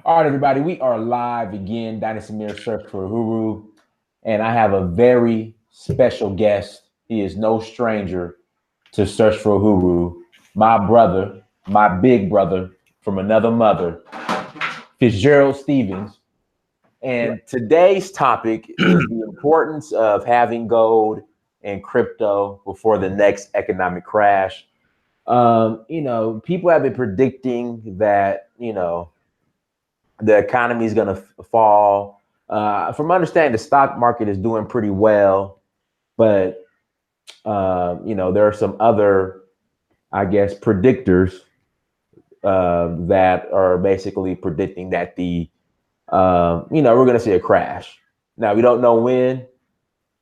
All right, everybody, we are live again. Dynasty Samir Search for Huru, and I have a very special guest. He is no stranger to Search for Huru. My brother, my big brother from another mother, Fitzgerald Stephens. And today's topic is the importance of having gold and crypto before the next economic crash. People have been predicting that, the economy is going to fall. From understanding, the stock market is doing pretty well, but there are some other, I guess, predictors that are basically predicting that we're going to see a crash. Now we don't know when,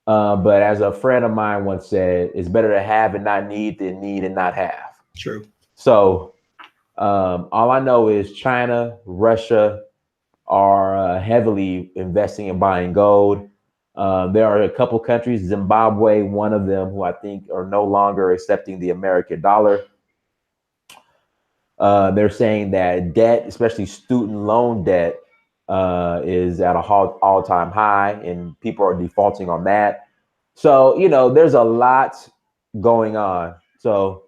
but as a friend of mine once said, it's better to have and not need than need and not have. True. So all I know is China, Russia, are heavily investing in buying gold. There are a couple countries, Zimbabwe, one of them, who I think are no longer accepting the American dollar. They're saying that debt, especially student loan debt, is at a all-time high, and people are defaulting on that. So, there's a lot going on. So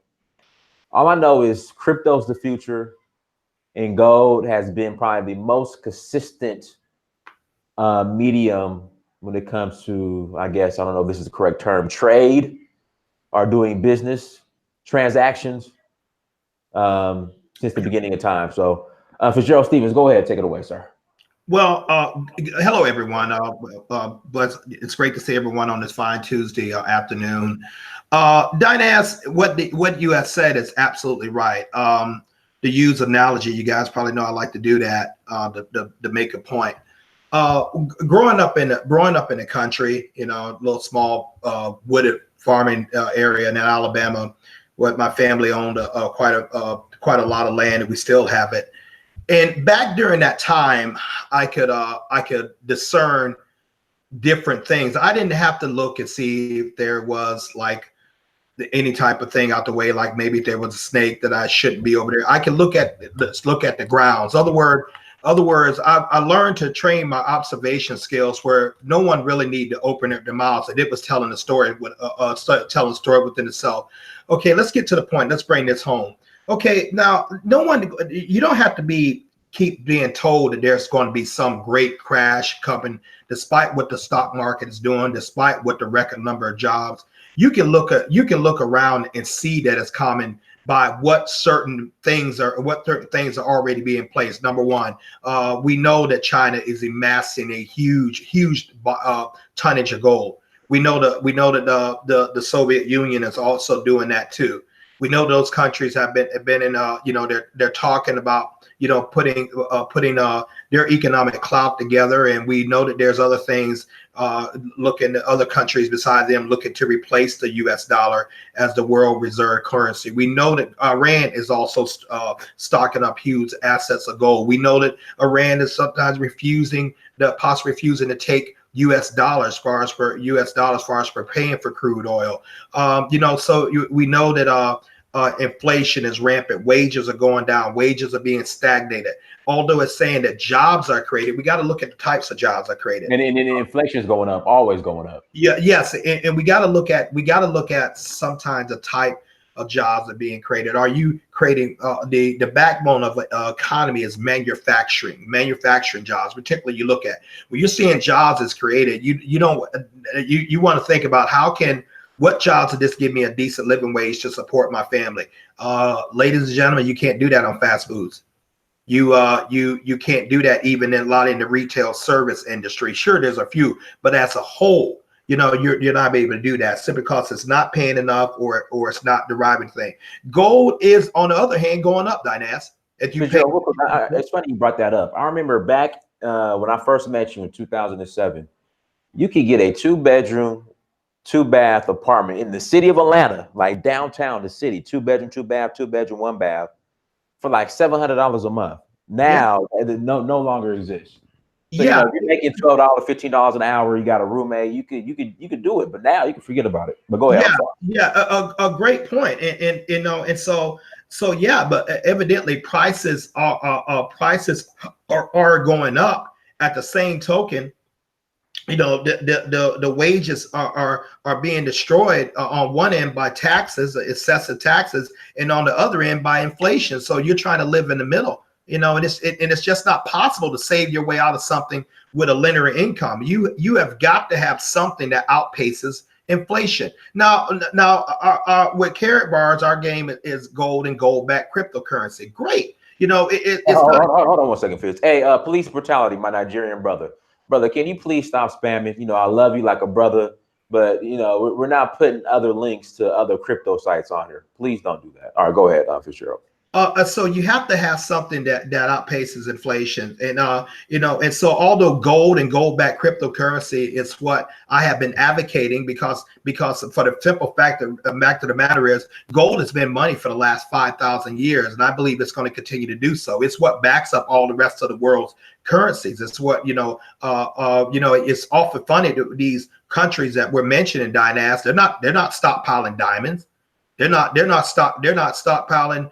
all I know is crypto's the future. And gold has been probably the most consistent medium when it comes to, I guess, I don't know if this is the correct term, trade or doing business transactions since the beginning of time. So, Fitzgerald Stephens, go ahead, take it away, sir. Well, hello everyone. It's great to see everyone on this fine Tuesday afternoon. Dynas, what you have said is absolutely right. To use analogy, you guys probably know I like to do that to make a point. Growing up in the country, a little small wooded farming area in Alabama, where my family owned quite a lot of land, and we still have it. And back during that time, I could discern different things. I didn't have to look and see if there was like any type of thing out the way, like maybe if there was a snake that I shouldn't be over there. I can look at the grounds. Other words, I learned to train my observation skills where no one really needed to open up their mouths, and it was telling a story telling a story within itself. Okay, let's get to the point. Let's bring this home. Okay, now you don't have to keep being told that there's going to be some great crash coming, despite what the stock market is doing, despite what the record number of jobs. You can look around and see that it's coming by what certain things are already being placed. Number one, we know that China is amassing a huge tonnage of gold. We know that the Soviet Union is also doing that too. We know those countries have been in they're talking about putting their economic clout together, and we know that there's other things looking at other countries besides them looking to replace the U.S. dollar as the world reserve currency. We know that Iran is also stocking up huge assets of gold. We know that Iran is sometimes possibly refusing to take U.S. dollars as far as for paying for crude oil. We know that inflation is rampant. Wages are going down. Wages are being stagnated. Although it's saying that jobs are created, we got to look at the types of jobs are created. And inflation is going up, always going up. Yeah, yes, and we got to look at sometimes the type of jobs that are being created. Are you creating the backbone of economy is manufacturing jobs? Particularly, you look at when you're seeing jobs is created. You want to think about what jobs would this give me a decent living wage to support my family? Ladies and gentlemen, you can't do that on fast foods. You can't do that even in the retail service industry. Sure, there's a few, but as a whole, you're not able to do that simply because it's not paying enough or it's not deriving thing. Gold is, on the other hand, going up, Dynas. It's funny you brought that up. I remember back when I first met you in 2007, you could get a 2-bedroom, 2-bath apartment in the city of Atlanta, like downtown the city, 2-bedroom, 2-bath, 2-bedroom, 1-bath, for like $700 a month. Now it no longer exists. So, Yeah, if you're making $12, $15 an hour, you got a roommate, you could do it, but now you can forget about it. But go ahead. yeah, a great point. And So yeah, but evidently prices are going up. At the same token, the wages are being destroyed on one end by taxes, excessive taxes, and on the other end by inflation. So you're trying to live in the middle, and it's just not possible to save your way out of something with a linear income. You have got to have something that outpaces inflation. Now, with Carrot Bars, our game is gold and gold-backed cryptocurrency. Great. It's hold on 1 second, Fitz. Hey, police brutality, my Nigerian brother. Brother, can you please stop spamming? I love you like a brother, but we're not putting other links to other crypto sites on here. Please don't do that. All right, go ahead, Fitzgerald. So you have to have something that outpaces inflation, and and so although gold and gold-backed cryptocurrency is what I have been advocating, because for the simple fact of the matter is, gold has been money for the last 5,000 years, and I believe it's going to continue to do so. It's what backs up all the rest of the world's currencies. It's what it's awful funny that these countries that we're mentioning, Dynas, they're not stockpiling diamonds. They're not stockpiling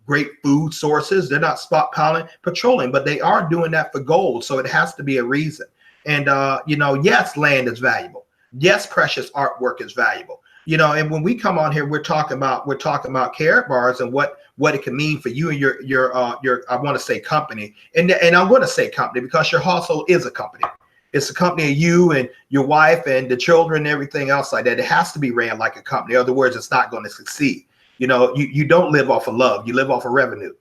great food sources. They're not stockpiling petroleum, but they are doing that for gold. So it has to be a reason. And yes, land is valuable. Yes, precious artwork is valuable. And when we come on here, we're talking about Carrot Bars and what it can mean for you and your I want to say company. And I'm going to say company because your household is a company. It's a company of you and your wife and the children and everything else like that. It has to be ran like a company. In other words, it's not going to succeed. You don't live off of love. You live off of revenue.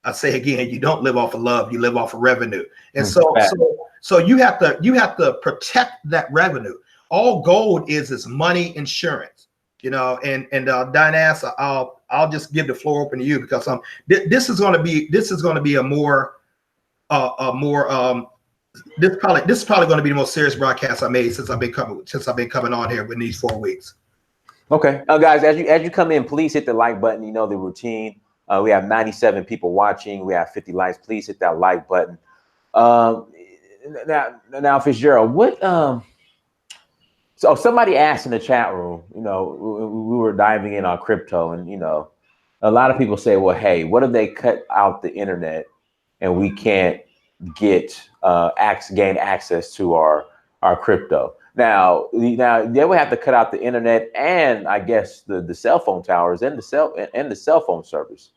I say again, you don't live off of love. You live off of revenue. And so you have to protect that revenue. All gold is money insurance. And Dynas, I'll just give the floor open to you because this is going to be a more this is probably going to be the most serious broadcast I made since I've been coming on here in these 4 weeks. Okay, guys, as you come in, please hit the like button. You know the routine. We have 97 people watching. We have 50 likes. Please hit that like button. Now, Fitzgerald, what? So somebody asked in the chat room. We were diving in on crypto, and a lot of people say, well, hey, what if they cut out the internet and we can't gain access to our crypto? Now they would have to cut out the internet and I guess the cell phone towers and the cell phone service.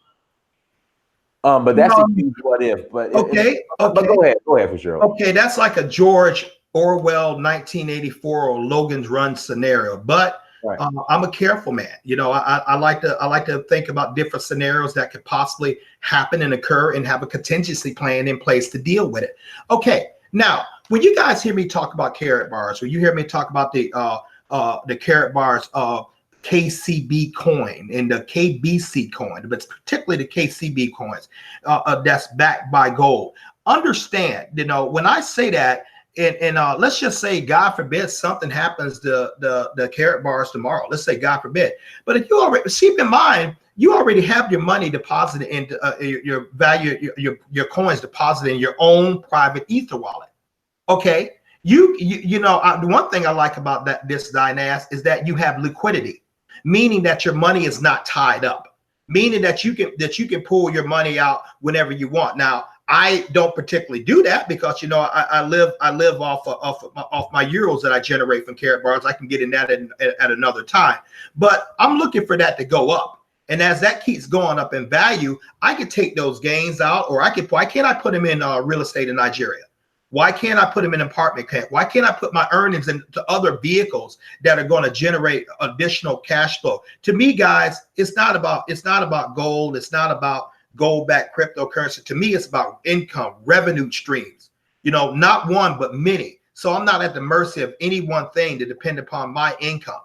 But that's a huge what if. But okay. But go ahead for sure. Okay, that's like a George Orwell 1984 or Logan's Run scenario. But right. I'm a careful man. I like to think about different scenarios that could possibly happen and occur and have a contingency plan in place to deal with it. Okay, now when you guys hear me talk about Carrot Bars, when you hear me talk about the Carrot Bars KCB coin and the KBC coin, but particularly the KCB coins that's backed by gold, understand, when I say that. And let's just say, God forbid, something happens to the Carrot Bars tomorrow. Let's say, God forbid. But if you already keep in mind, you already have your money deposited into your value, your coins deposited in your own private Ether wallet. Okay, the one thing I like about this Dynas is that you have liquidity, meaning that your money is not tied up, meaning that you can pull your money out whenever you want. Now, I don't particularly do that because I live off my euros that I generate from Carrot Bars. I can get in that at another time, but I'm looking for that to go up. And as that keeps going up in value, I could take those gains out, or why can't I put them in real estate in Nigeria? Why can't I put them in apartment camp? Why can't I put my earnings into other vehicles that are going to generate additional cash flow? To me, guys, it's not about gold. It's not about gold-backed cryptocurrency. To me, it's about income, revenue streams, not one, but many. So I'm not at the mercy of any one thing to depend upon my income,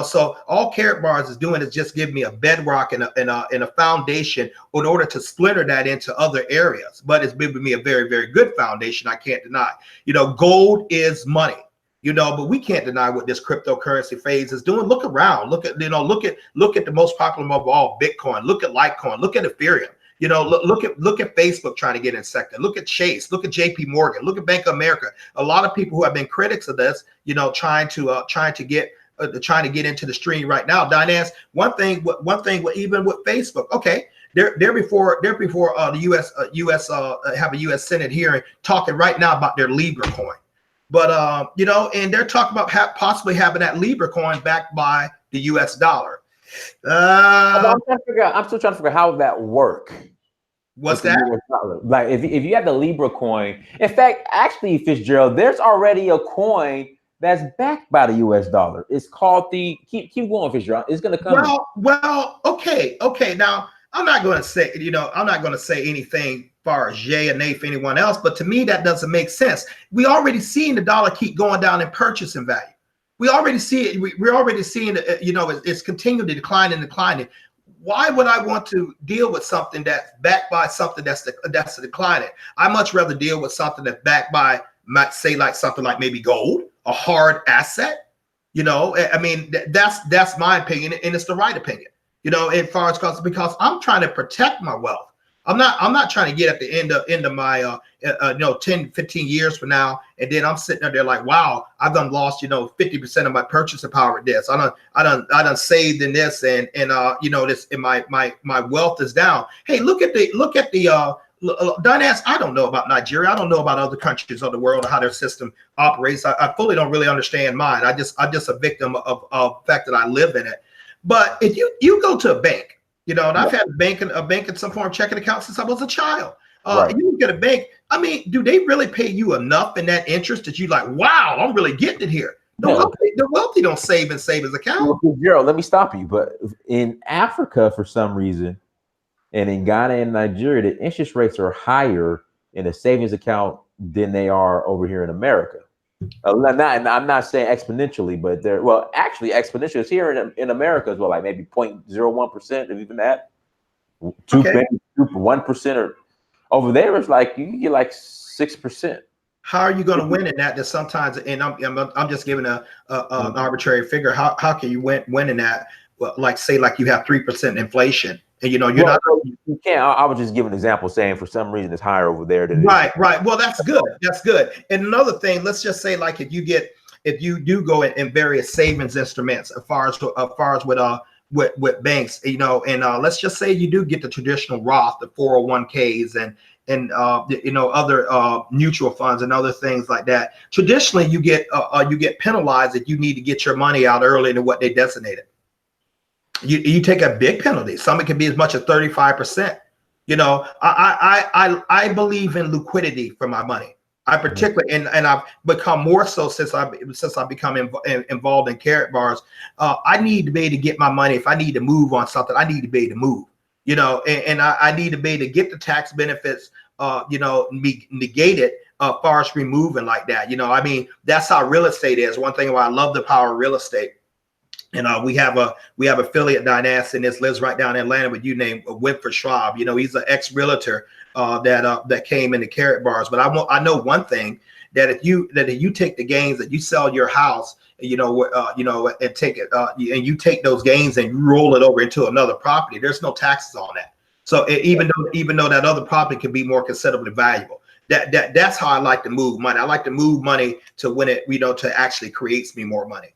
so all Carrot Bars is doing is just give me a bedrock and a foundation in order to splinter that into other areas. But it's giving me a very, very good foundation. I can't deny, gold is money, but we can't deny what this cryptocurrency phase is doing. Look around, look at the most popular of all, Bitcoin, look at Litecoin, look at Ethereum. Look at Facebook trying to get in sector. Look at Chase. Look at JP Morgan. Look at Bank of America. A lot of people who have been critics of this, trying to get trying to get into the stream right now. Diane, one thing even with Facebook, okay, they're before the U.S. Have a U.S. Senate hearing talking right now about their Libra coin. But you know, and they're talking about possibly having that Libra coin backed by the U.S. dollar. I'm still trying to figure out how that work. What's that? Like if you have the Libra coin, in fact, actually, Fitzgerald, there's already a coin that's backed by the U.S. dollar. It's called the keep going, Fitzgerald. It's going to come. Well, okay. Now I'm not going to say, you know, I'm not going to say anything far as Jay and Nate for anyone else, but to me that doesn't make sense. We already seen the dollar keep going down in purchasing value. We already see it. We're already seeing it. You know, it's continuing to decline and declining. Why would I want to deal with something that's backed by something that's declining? I much rather deal with something that's backed by, might say, like something like maybe gold, a hard asset. You know, I mean, that's my opinion, and it's the right opinion. You know, as far as because I'm trying to protect my wealth. I'm not trying to get at the end of my 10, 15 years from now, and then I'm sitting there like, wow, I've done lost 50% of my purchasing power at this. I done saved in this, and this, and my wealth is down. Hey, look at the Diane, I don't know about Nigeria. I don't know about other countries of the world, how their system operates. I fully don't really understand mine. I'm just a victim of the fact that I live in it. But if you go to a bank, and I've had a bank in some form of checking account since I was a child. Right. You get a bank. I mean, do they really pay you enough in that interest that you like, wow, I'm really getting it here? The wealthy don't save in savings account. Well, Gerald, let me stop you. But in Africa, for some reason, and in Ghana and Nigeria, the interest rates are higher in a savings account than they are over here in America. I'm not saying exponentially, but actually exponential is here in America as well, like maybe 0.01%, if even that, 1%, or over there it's like you can get like 6%. How are you going to win in that? That sometimes, and I'm just giving an arbitrary figure. How can you win in that? Well, like say like you have 3% inflation. And you can't. I was just giving an example, saying for some reason it's higher over there than right. Well, that's good. That's good. And another thing, let's just say like if you do go in various savings instruments, as far as with banks, and let's just say you do get the traditional Roth, the 401ks, and other mutual funds and other things like that. Traditionally, you get penalized if you need to get your money out earlier than what they designated. You take a big penalty. Some it can be as much as 35%. I believe in liquidity for my money. I particularly and I've become more so since I've become involved in Carrot Bars. I need to be able to get my money. If I need to move on something, I need to be able to move. And I need to be able to get the tax benefits. Negated as far as removing like that. I mean, that's how real estate is. One thing why I love the power of real estate. And we have affiliate Dynas, and this lives right down in Atlanta with you named Winford Schwab. He's an ex-realtor that came into Carrot Bars. But I know one thing, that if you take the gains, that you sell your house, and take it and you take those gains and you roll it over into another property, there's no taxes on that. So even though that other property can be more considerably valuable, that's how I like to move money. I like to move money to when it to actually creates me more money.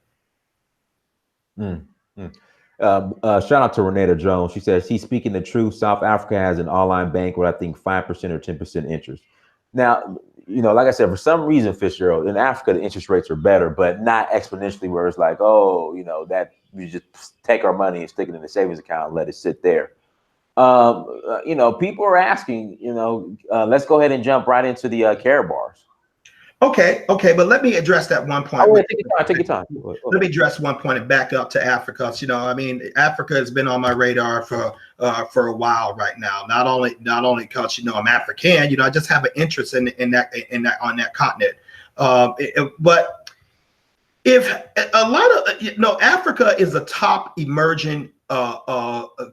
Shout out to Renata Jones. She says he's speaking the truth. South Africa has an online bank with I think 5% or 10% interest. Now, like I said, for some reason, Fitzgerald, in Africa the interest rates are better, but not exponentially where it's like, that we just take our money and stick it in the savings account and let it sit there. People are asking, let's go ahead and jump right into the Carrot Bars. Okay, but let me address that one point. Take your time. Let me address one point and back up to Africa. I mean, Africa has been on my radar for a while right now. Not only because I'm African, I just have an interest in that on that continent. But if a lot of Africa is a top emerging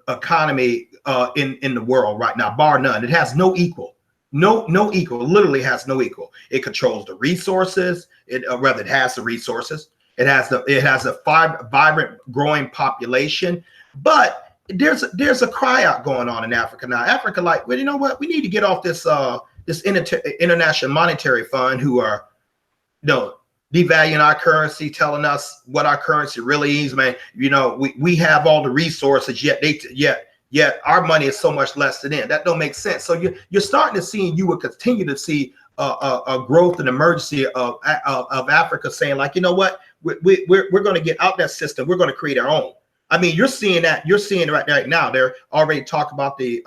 economy in the world right now, bar none. It has no equal. No equal, literally has no equal. It controls the resources. It has the resources. It has a vibrant, growing population. But there's a cry out going on in Africa now. Africa, like, well, you know what? We need to get off this International Monetary Fund, who are, devaluing our currency, telling us what our currency really is, man. You know, we have all the resources, yet our money is so much less than it. That don't make sense. So you're starting to see, and you will continue to see a growth and emergency of Africa saying, like, you know what, we're going to get out that system. We're going to create our own. I mean, you're seeing that. You're seeing right now. They're already talking about the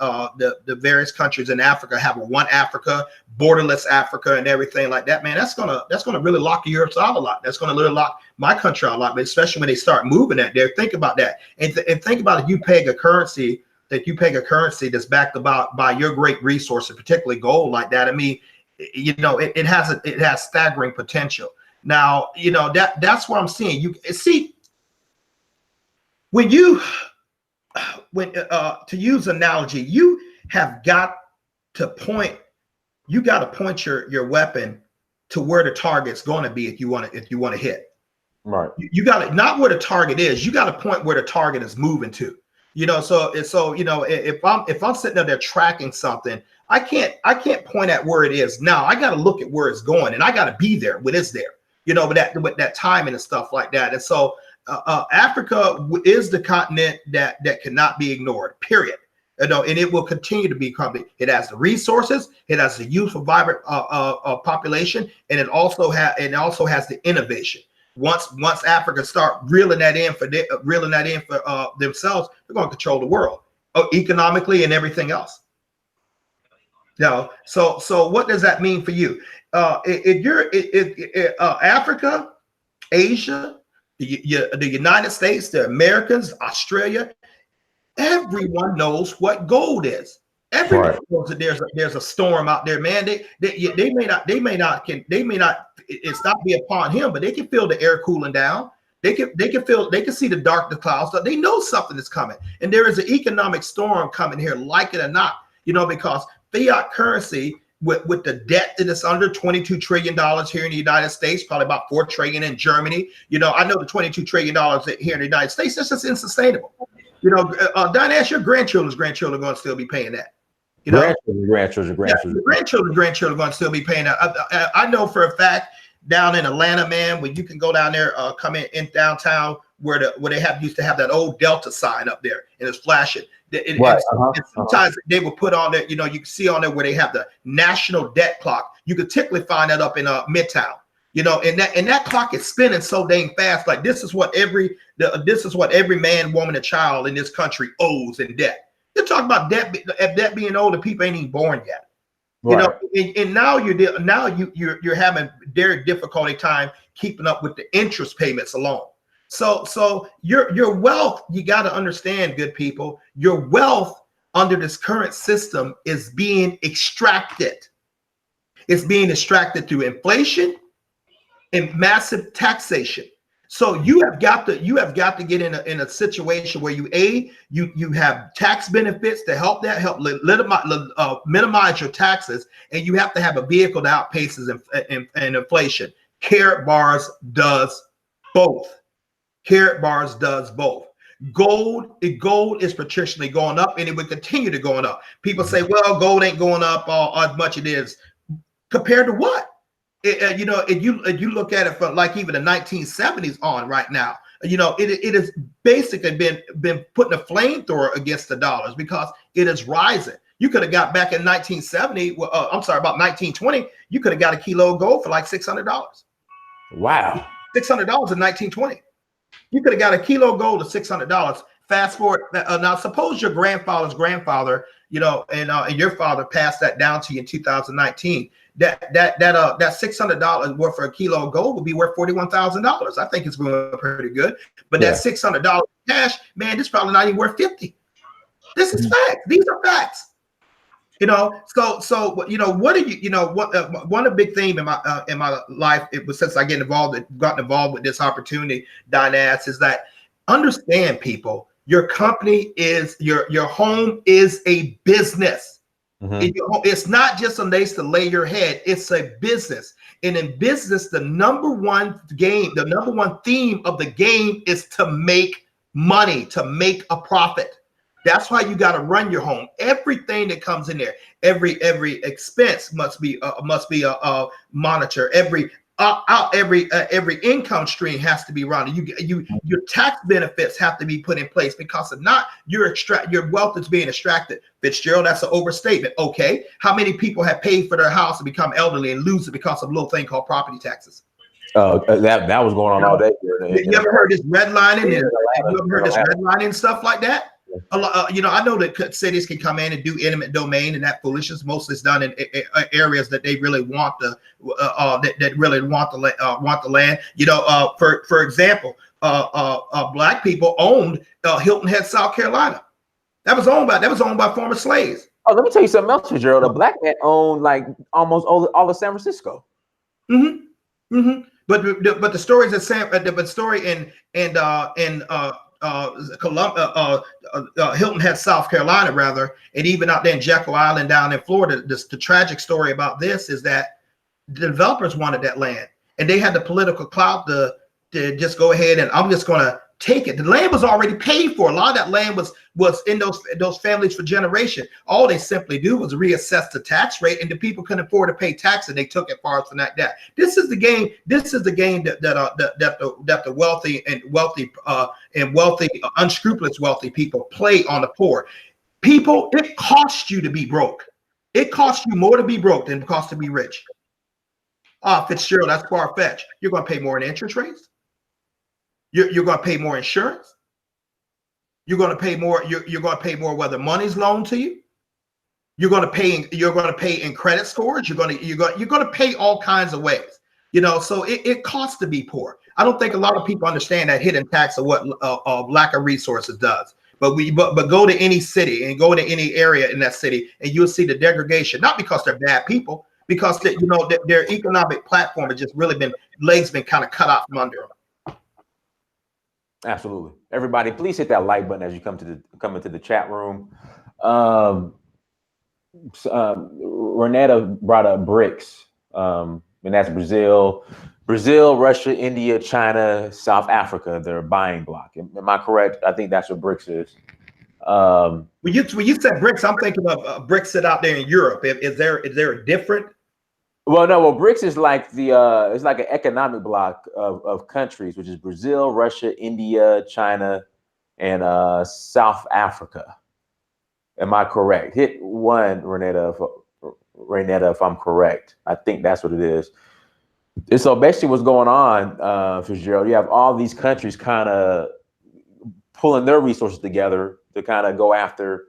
various countries in Africa have a one Africa, borderless Africa, and everything like that. Man, that's gonna really lock Europe out a lot. That's gonna really lock my country out a lot. But especially when they start moving that there, think about that, and think about if you peg a currency that's backed about by your great resources, particularly gold like that. I mean, you know, it has staggering potential. Now, you know, that's what I'm seeing. You see. When to use analogy, you have got to point your weapon to where the target's going to be if you want to hit. Right. You got to, not where the target is. You got to point where the target is moving to. You know, so you know, if I'm sitting there tracking something, I can't point at where it is now. I got to look at where it's going, and I got to be there when it's there. You know, with that timing and stuff like that. And so. Africa is the continent that cannot be ignored, period. You know, and it will continue to be. It has the resources, it has the youthful, vibrant population, and it also has the innovation. Once Africa start reeling that in for themselves, they're going to control the world economically and everything else. Now, so what does that mean for you? If you're Africa, Asia, the United States, the Americans, Australia, everyone knows what gold is. Everyone knows that there's a storm out there, man. They may not it's not be upon him, but they can feel the air cooling down. They can see the clouds. They know something is coming, and there is an economic storm coming here, like it or not. You know, because fiat currency. With the debt that is under $22 trillion here in the United States, probably about $4 trillion in Germany. You know, I know the $22 trillion here in the United States, that's just unsustainable. You know, Diane, your grandchildren's grandchildren are going to still be paying that. You know, grandchildren going to still be paying that. I know for a fact down in Atlanta, man, when you can go down there, come in downtown where they used to have that old Delta sign up there and it's flashing. And sometimes they will put on there, you know, you can see on there where they have the national debt clock. You could typically find that up in Midtown, you know, and that clock is spinning so dang fast. Like this is what every man, woman, and child in this country owes in debt. You're talking about debt being old and people ain't even born yet. Right. You know, and now you're having very difficulty time keeping up with the interest payments alone. So your wealth, you got to understand, good people, your wealth under this current system is being extracted. It's being extracted through inflation and massive taxation. So you have got to get in a situation where you have tax benefits to help minimize your taxes, and you have to have a vehicle that outpaces inflation. Carrot bars does both. Carrot bars does both. Gold is traditionally going up, and it will continue to going up. People say, well, gold ain't going up as much it is. Compared to what? You know, if you look at it from like even the 1970s on right now, you know, it has basically been putting a flamethrower against the dollars because it is rising. You could have got back in 1970, about 1920, you could have got a kilo of gold for like $600. Wow. $600 in 1920. You could have got a kilo of gold at $600. Fast forward now, suppose your grandfather's grandfather, you know, and your father passed that down to you in 2019. That $600 worth for a kilo of gold would be worth $41,000. I think it's going pretty good. But that $600 cash, man, it's probably not even worth $50. This is facts. These are facts. You know, so you know, what do you know? What one big theme in my life, it was since I gotten involved with this opportunity, Dynas, is that understand, people, your company is your home is a business. Mm-hmm. It's not just a place to lay your head. It's a business, and in business, the number one theme of the game is to make money, to make a profit. That's why you got to run your home. Everything that comes in there, every expense must be monitored. Every every income stream has to be rounded. Your tax benefits have to be put in place, because if not, your wealth is being extracted. Fitzgerald, that's an overstatement. Okay, how many people have paid for their house and become elderly and lose it because of a little thing called property taxes? That was going on all day. You ever heard this redlining? And you ever heard this redlining stuff like that? A lot, I know that cities can come in and do eminent domain and that foolishness. Mostly it's done in areas that they really want that really want the land. For example, black people owned Hilton Head, South Carolina. That was owned by former slaves. Oh, let me tell you something else, Gerald. A black man owned like almost all of San Francisco. Mm-hmm. Mm-hmm. But the stories that Hilton Head, South Carolina, rather, and even out there in Jekyll Island down in Florida, the tragic story about this is that the developers wanted that land, and they had the political clout to just go ahead and I'm just going to take it. The land was already paid for. A lot of that land was in those families for generation. All they simply do was reassess the tax rate, and the people couldn't afford to pay tax, and they took it far from that. This is the game. This is the game that the wealthy, unscrupulous wealthy people play on the poor people. It costs you to be broke. It costs you more to be broke than it costs to be rich. Fitzgerald, that's far-fetched. You're going to pay more in interest rates. You're going to pay more insurance. You're going to pay more. You're going to pay more whether money's loaned to you. You're going to pay in credit scores. You're going to pay all kinds of ways. So it costs to be poor. I don't think a lot of people understand that hidden tax of what lack of resources does. But go to any city and go to any area in that city, and you'll see the degradation. Not because they're bad people, because their economic platform has just really been kind of cut out from under them. Absolutely. Everybody, please hit that like button as you come into the chat room. Renetta brought up BRICS, and that's Brazil, Russia, India, China, South Africa. They're a buying block. Am I correct? I think that's what BRICS is. When you said BRICS, I'm thinking of BRICS that out there in Europe. Is there a different? Well, no. Well, BRICS is like it's like an economic block of countries, which is Brazil, Russia, India, China, and South Africa. Am I correct? Hit one, Renetta, if I'm correct. I think that's what it is. And so basically, what's going on, Fitzgerald? You have all these countries kind of pulling their resources together to kind of go after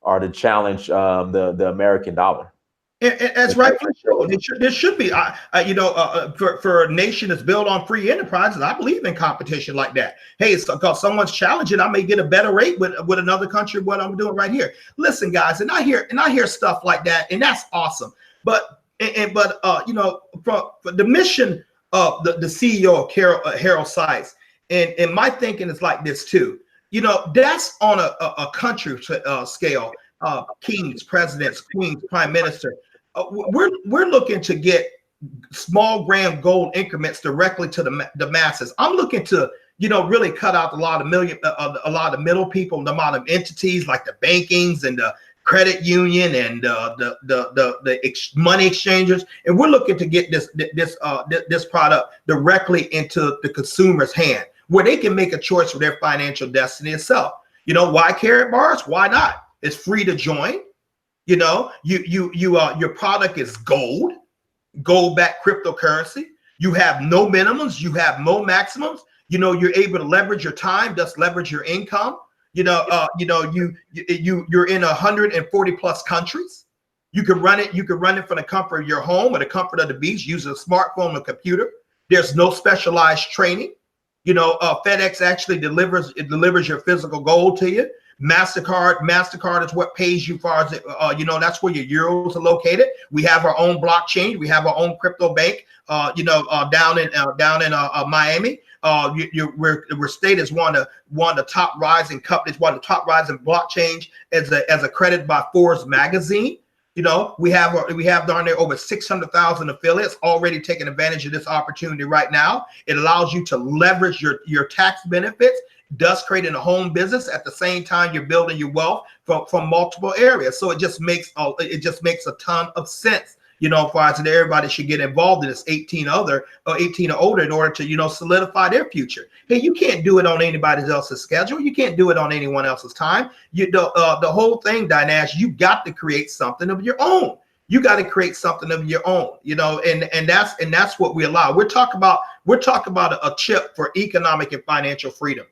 or to challenge the American dollar. And that's right. There should be, for a nation that's built on free enterprises, I believe in competition like that. Hey, it's because someone's challenging, I may get a better rate with another country. What I'm doing right here. Listen, guys, and I hear stuff like that, and that's awesome. But for the mission of the CEO of Harold Sykes, and my thinking is like this too. That's on a country scale. Kings, presidents, queens, prime minister. We're looking to get small gram gold increments directly to the masses. I'm looking to really cut out a lot of middle people, the amount of entities like the bankings and the credit union and the money exchangers, and we're looking to get this product directly into the consumer's hand, where they can make a choice for their financial destiny itself. Why carrot bars? Why not? It's free to join. Your product is gold-backed cryptocurrency. You have no minimums. You have no maximums. You're able to leverage your time, thus leverage your income. You're in 140 plus countries. You can run it. You can run it from the comfort of your home or the comfort of the beach using a smartphone or computer. There's no specialized training. FedEx actually delivers your physical gold to you. MasterCard is what pays you far as that's where your euros are located. We have our own blockchain. We have our own crypto bank. Down in Miami. We're stated as one of the top rising companies, one of the top rising blockchains as accredited by Forbes magazine. We have down there over 600,000 affiliates already taking advantage of this opportunity right now. It allows you to leverage your tax benefits, thus creating a home business at the same time you're building your wealth from multiple areas. So it just makes a ton of sense. you know, for us, and everybody should get involved in this 18 or older in order to, you know, solidify their future. Hey, you can't do it on anybody else's schedule. You can't do it on anyone else's time. The whole thing, Dynash, you got to create something of your own. You got to create something of your own, you know, and that's what we allow. We're talking about a chip for economic and financial freedom.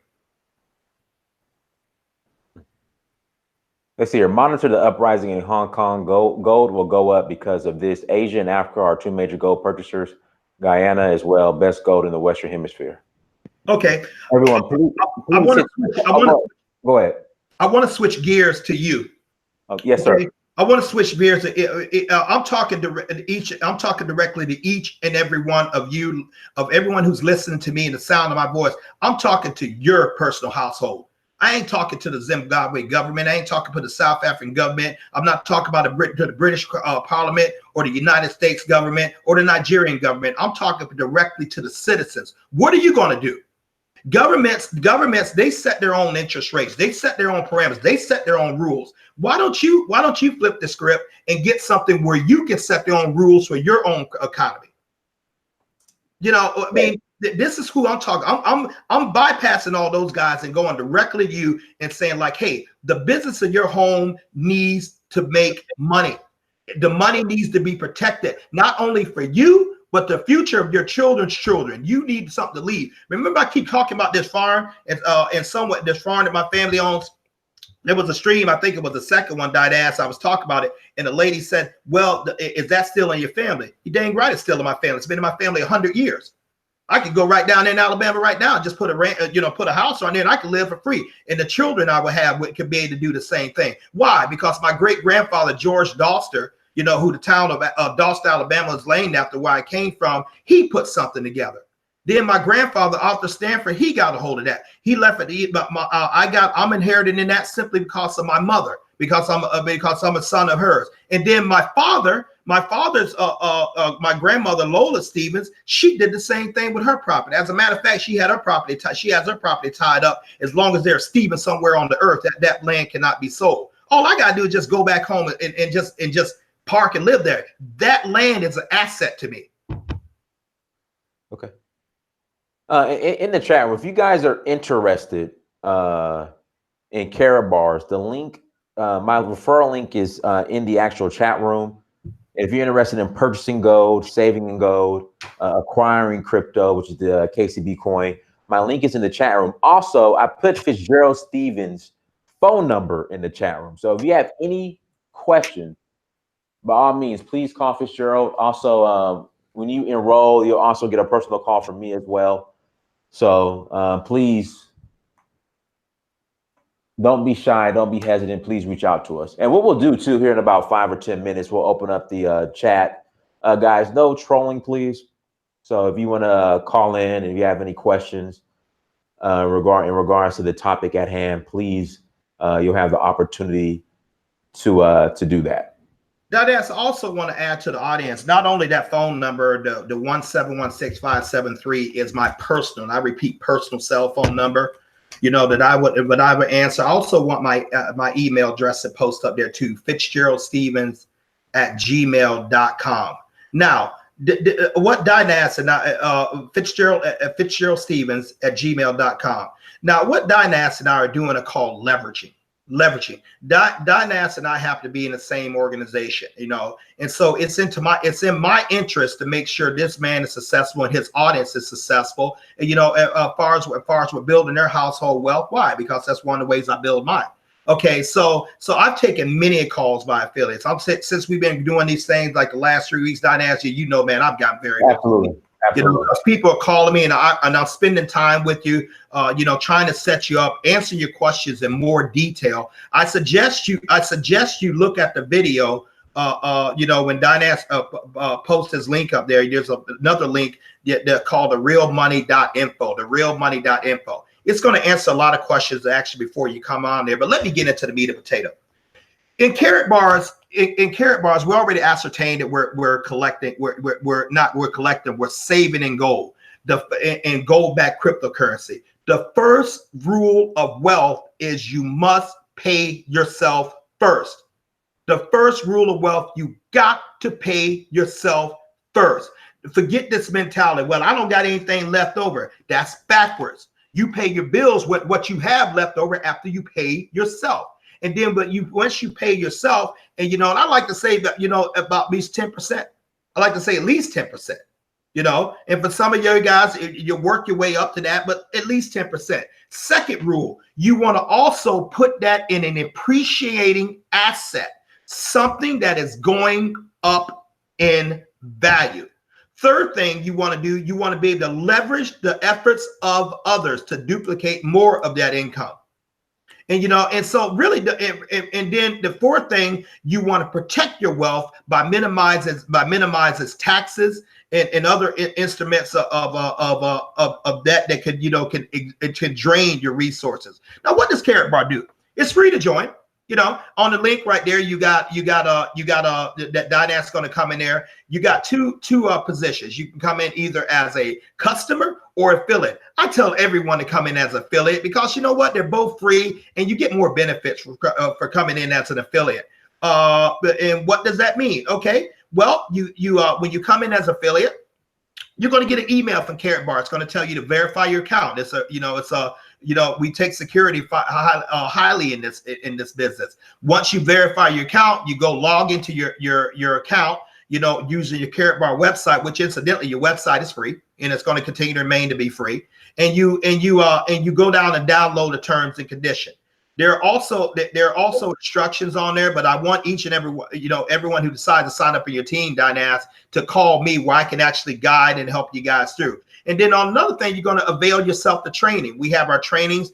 Let's see here. Monitor the uprising in Hong Kong. Gold will go up because of this. Asia and Africa are two major gold purchasers. Guyana as well. Best gold in the Western Hemisphere. Okay. Everyone, please go ahead. I want to switch gears to you. Yes, okay? Sir. I want to switch gears. I'm talking directly to each and every one of you, of everyone who's listening to me and the sound of my voice. I'm talking to your personal household. I ain't talking to the Zimbabwe government. I ain't talking to the South African government. I'm not talking about the British Parliament or the United States government or the Nigerian government. I'm talking directly to the citizens. What are you going to do? Governments, they set their own interest rates. They set their own parameters. They set their own rules. Why don't you flip the script and get something where you can set your own rules for your own economy? You know, I mean, this is who I'm talking. I'm bypassing all those guys and going directly to you and saying like, hey, the business of your home needs to make money. The money needs to be protected, not only for you, but the future of your children's children. You need something to leave. Remember, I keep talking about this farm and somewhat this farm that my family owns. There was a stream, I think it was the second one, died ass. I was talking about it, and the lady said, well, is that still in your family? You dang right, it's still in my family. It's been in my family 100 years. I could go right down there in Alabama right now and just put a house on there, and I could live for free. And the children I would have could be able to do the same thing. Why? Because my great grandfather George Doster, you know, who the town of Doster, Alabama is named after, where I came from, he put something together. Then my grandfather, Arthur Stanford, he got a hold of that. He left it. But I'm inheriting in that simply because of my mother, because I'm a son of hers. And then my father's my grandmother Lola Stephens, she did the same thing with her property. As a matter of fact, she has her property tied up. As long as there's Stephens somewhere on the earth, that land cannot be sold. All I gotta do is just go back home and just park and live there. That land is an asset to me. Okay. In the chat room, if you guys are interested in Karatbars, the link, my referral link is in the actual chat room. If you're interested in purchasing gold, saving in gold, acquiring crypto, which is the KCB coin, my link is in the chat room. Also, I put Fitzgerald Stephens' phone number in the chat room. So if you have any questions, by all means, please call Fitzgerald. Also, when you enroll, you'll also get a personal call from me as well. So please don't be shy. Don't be hesitant. Please reach out to us. And what we'll do too here in about 5 or 10 minutes, we'll open up the chat. Guys, no trolling, please. So if you want to call in and if you have any questions in regards to the topic at hand, please, you'll have the opportunity to do that. I also want to add to the audience, not only that phone number, the 1716573 is my personal, and I repeat, personal cell phone number, you know, that I would answer. I also want my email address to post up there too, fitzgeraldstephens@gmail.com. Now, what Dynas and I, Fitzgerald Stephens at gmail.com. Now, what Dynas and I are doing are called leveraging. Dynas and I have to be in the same organization, you know, and so it's in my interest to make sure this man is successful and his audience is successful. And, you know, as far as we're building their household wealth. Why? Because that's one of the ways I build mine. Okay, so I've taken many calls by affiliates. Since we've been doing these things like the last 3 weeks, Dynas, you know, man, I've gotten very absolutely. You know, because people are calling me and I'm spending time with you, you know, trying to set you up, answer your questions in more detail. I suggest you look at the video, you know, when Dynas posts his link up there, there's another link called the realmoney.info, therealmoney.info. It's going to answer a lot of questions actually before you come on there, but let me get into the meat and potato. In Karatbars, we already ascertained that we're collecting. We're saving in gold, in gold-backed cryptocurrency. The first rule of wealth is you must pay yourself first. The first rule of wealth, you got to pay yourself first. Forget this mentality. Well, I don't got anything left over. That's backwards. You pay your bills with what you have left over after you pay yourself. And then, but once you pay yourself, and and I like to say that, about at least 10%. I like to say at least 10%. And for some of you guys, you work your way up to that, but at least 10%. Second rule, you want to also put that in an appreciating asset, something that is going up in value. Third thing you want to do, you want to be able to leverage the efforts of others to duplicate more of that income. And so really, and then the fourth thing, you want to protect your wealth by minimizing taxes and other instruments of debt that can drain your resources. Now, what does Carrot Bar do? It's free to join. On the link right there, you got that Dynas's going to come in there. You got two positions. You can come in either as a customer or affiliate. I tell everyone to come in as affiliate because you know what? They're both free and you get more benefits for coming in as an affiliate. And what does that mean? Okay, well, when you come in as affiliate, you're going to get an email from Carrot Bar. It's going to tell you to verify your account. We take security highly in this business. Once you verify your account, you go log into your account, using your Carrot Bar website, which incidentally, your website is free and it's going to continue to remain to be free. And you go down and download the terms and conditions. There are also instructions on there, but I want each and everyone who decides to sign up for your team, Dynas, to call me where I can actually guide and help you guys through. And then on another thing, you're going to avail yourself to training. We have our trainings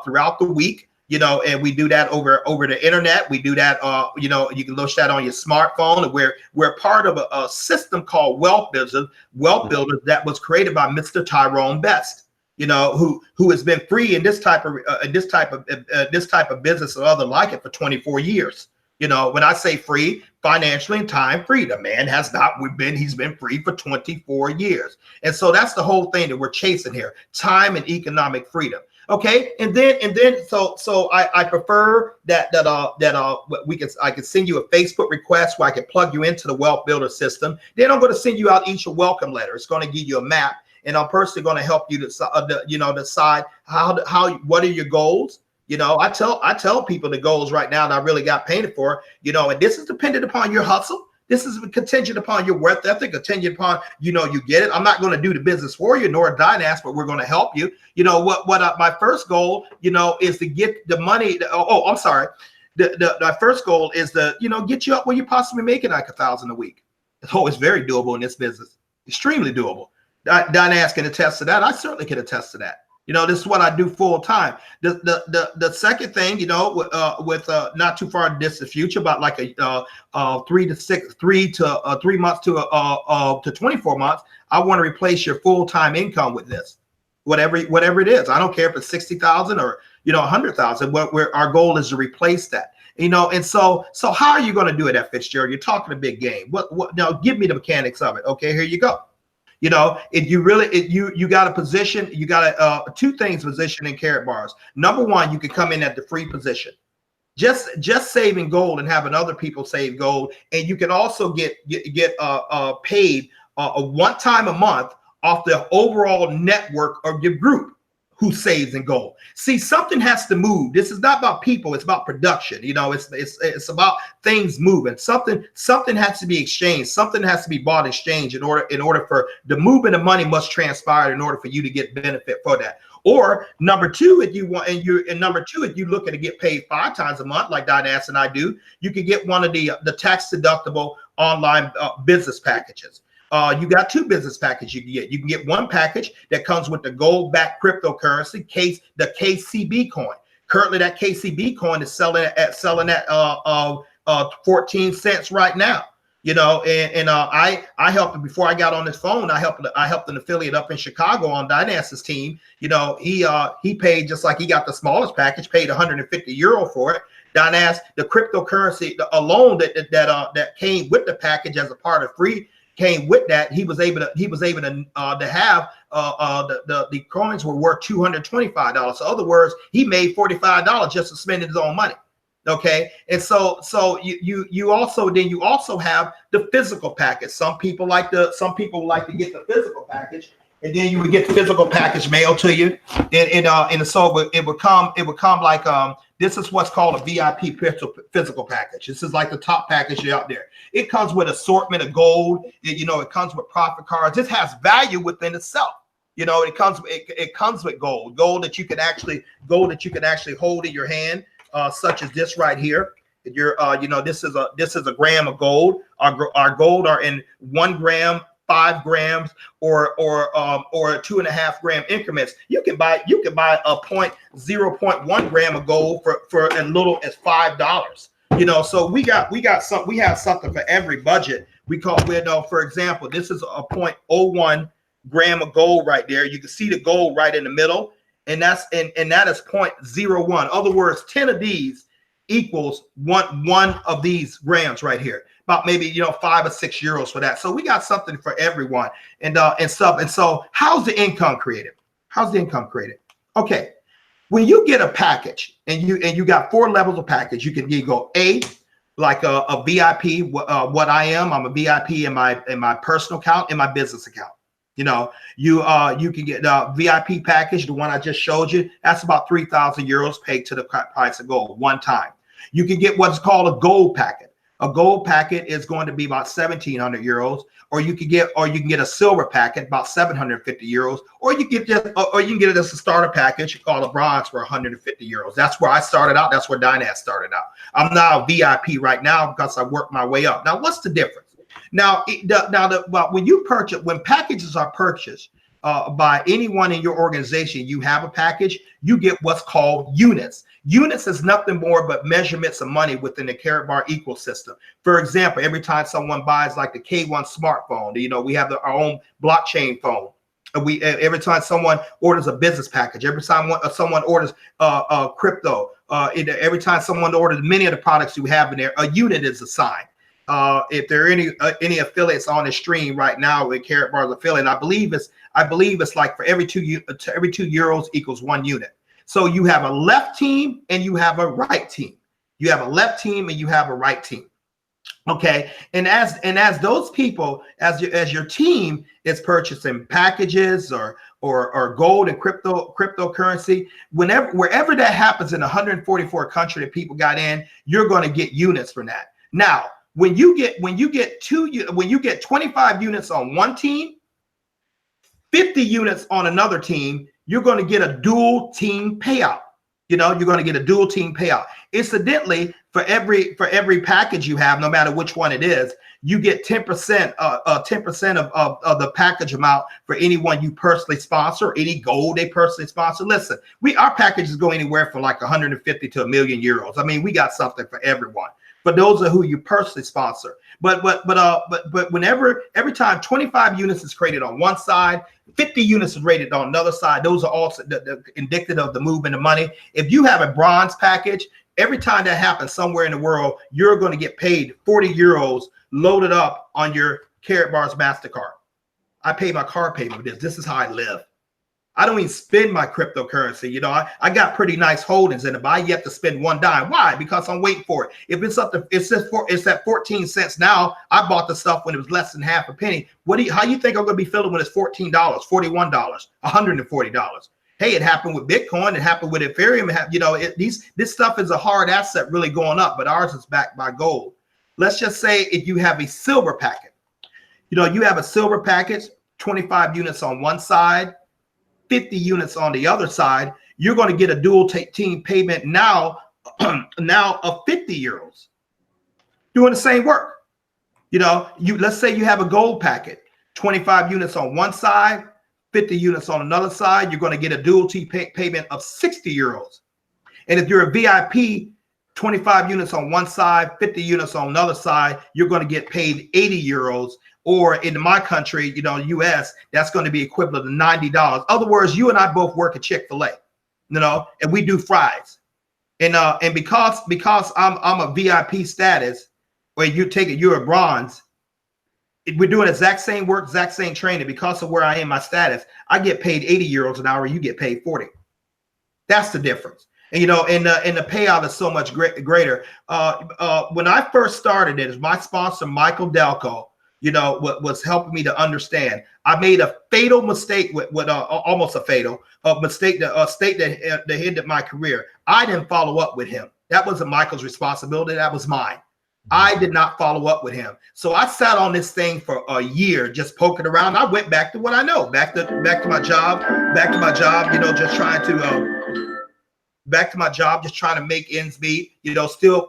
throughout the week, and we do that over the internet. We do that, you can look that on your smartphone. And we're part of a system called Wealth Builders that was created by Mr. Tyrone Best. Who has been free in this type of business or other like it for 24 years. When I say free, financially and time free, the man he's been free for 24 years. And so that's the whole thing that we're chasing here, time and economic freedom. Okay. And then so I prefer that I can send you a Facebook request where I can plug you into the Wealth Builder system. Then I'm going to send you out each a welcome letter. It's going to give you a map. And I'm personally going to help you decide what are your goals. I tell people the goals right now that I really got painted for, and this is dependent upon your hustle. This is contingent upon your work ethic, contingent upon, you get it. I'm not going to do the business for you, nor a Dynas, but we're going to help you. My first goal, is to get the money. I'm sorry. My first goal is to, get you up where you possibly making like $1,000 a week. It's very doable in this business. Extremely doable. Dynas can attest to that. I certainly can attest to that. This is what I do full time. The second thing, with not too far distant future, about like a 3 months to 24 months, I want to replace your full-time income with this, whatever it is. I don't care if it's 60,000 or 100,000. Where our goal is to replace that. And so how are you going to do it at Fitzgerald? You're talking a big game. What? Now, give me the mechanics of it. Okay, here you go. If you really, you got a position, you got two things positioned in Carrot Bars. Number one, you can come in at the free position, just saving gold and having other people save gold, and you can also get paid a one time a month off the overall network of your group who saves in gold. See, something has to move. This is not about people, it's about production. It's about things moving. Something has to be exchanged. Something has to be bought and exchanged in order for the movement of money must transpire in order for you to get benefit for that. Or number two, if you looking to get paid 5 times a month, like Dynas and I do, you can get one of the tax deductible online business packages. You got 2 business packages you can get. You can get one package that comes with the gold-backed cryptocurrency, the KCB coin. Currently, that KCB coin is selling at 14 cents right now. I helped him before I got on this phone. I helped an affiliate up in Chicago on Dynas's team. He paid, just like he got the smallest package, paid 150 euro for it. Dynas, the cryptocurrency alone that came with the package as a part of free. Came with that, he was able to have the coins were worth $225. So in other words, he made $45 just to spend his own money. Okay, and so you also have the physical package. Some people like to get the physical package, and then you would get the physical package mailed to you, and so it would come like this is what's called a VIP physical package. This is like the top package out there. It comes with assortment of gold. It comes with profit cards. This has value within itself. It comes with gold that you can actually hold in your hand. Such as this right here. This is a gram of gold. Our gold are in 1 gram, 5 grams, or 2.5 gram increments. You can buy a 0.1 gram of gold for as little as $5. So we have something for every budget. For example, this is a 0.01 gram of gold right there. You can see the gold right in the middle. And that is 0.01. In other words, 10 of these equals one of these grams right here. About maybe 5 or 6 euros for that. So we got something for everyone and stuff. And so how's the income created? Okay, when you get a package and you got 4 levels of package, you can go A, like a VIP. What I am, I'm a VIP in my personal account, in my business account. You can get the VIP package, the one I just showed you. That's about 3,000 euros paid to the price of gold one time. You can get what's called a gold packet. A gold packet is going to be about 1,700 euros, or you can get a silver packet about 750 euros, or you can get it as a starter package called a bronze for 150 euros. That's where I started out. That's where Dynas started out. I'm now a VIP right now because I worked my way up. Now, what's the difference? Now, when packages are purchased by anyone in your organization, you have a package, you get what's called units. Units is nothing more but measurements of money within the Karatbar ecosystem. For example, every time someone buys like the K1 smartphone, we have our own blockchain phone. Every time someone orders a business package, every time someone orders crypto, every time someone orders many of the products you have in there, a unit is assigned. If there are any affiliates on the stream right now with Karatbar's affiliate, I believe it's like for every 2 euros equals 1 unit. So you have a left team and you have a right team. You have a left team and you have a right team. Okay, and as those people, as your team is purchasing packages or gold and cryptocurrency, wherever that happens in 144 countries that people got in, you're going to get units from that. Now, when you get 25 units on one team, 50 units on another team, you're going to get a dual team payout. You're going to get a dual team payout. Incidentally, for every package you have, no matter which one it is, you get 10% of the package amount for anyone you personally sponsor, any gold they personally sponsor. Listen, our packages go anywhere from like 150 to 1 million euros. I mean, we got something for everyone. But those are who you personally sponsor. But every time 25 units is created on one side, 50 units is rated on another side. Those are also indicative of the movement of money. If you have a bronze package, every time that happens somewhere in the world, you're going to get paid 40 euros loaded up on your Karatbar's MasterCard. I pay my car payment with this. This is how I live. I don't even spend my cryptocurrency. I got pretty nice holdings in it, but I yet to spend 1 dime. Why? Because I'm waiting for it. If it's it's at 14 cents now. I bought the stuff when it was less than half a penny. How you think I'm going to be feeling when it's $14, $41, $140? Hey, it happened with Bitcoin. It happened with Ethereum. This stuff is a hard asset really going up, but ours is backed by gold. Let's just say if you have a silver packet, you have a silver package, 25 units on one side, 50 units on the other side, you're going to get a dual team payment now of 50 euros doing the same work. Let's say you have a gold packet, 25 units on one side, 50 units on another side, you're going to get a dual team payment of 60 euros. And if you're a VIP, 25 units on one side, 50 units on another side, you're going to get paid 80 euros. Or in my country, US, that's going to be equivalent to $90. In other words, you and I both work at Chick-fil-A, and we do fries. And because I'm a VIP status, or you're a bronze, we're doing exact same work, exact same training. Because of where I am, my status, I get paid 80 euros an hour, you get paid 40. That's the difference. And and the payout is so much greater. When I first started it, my sponsor Michael Delco, was helping me to understand. I made a fatal mistake with almost a fatal mistake, a state that ended my career. I didn't follow up with him. That wasn't Michael's responsibility. That was mine. I did not follow up with him. So I sat on this thing for a year, just poking around. I went back to what I know, back to my job, just trying to back to my job, just trying to make ends meet, still,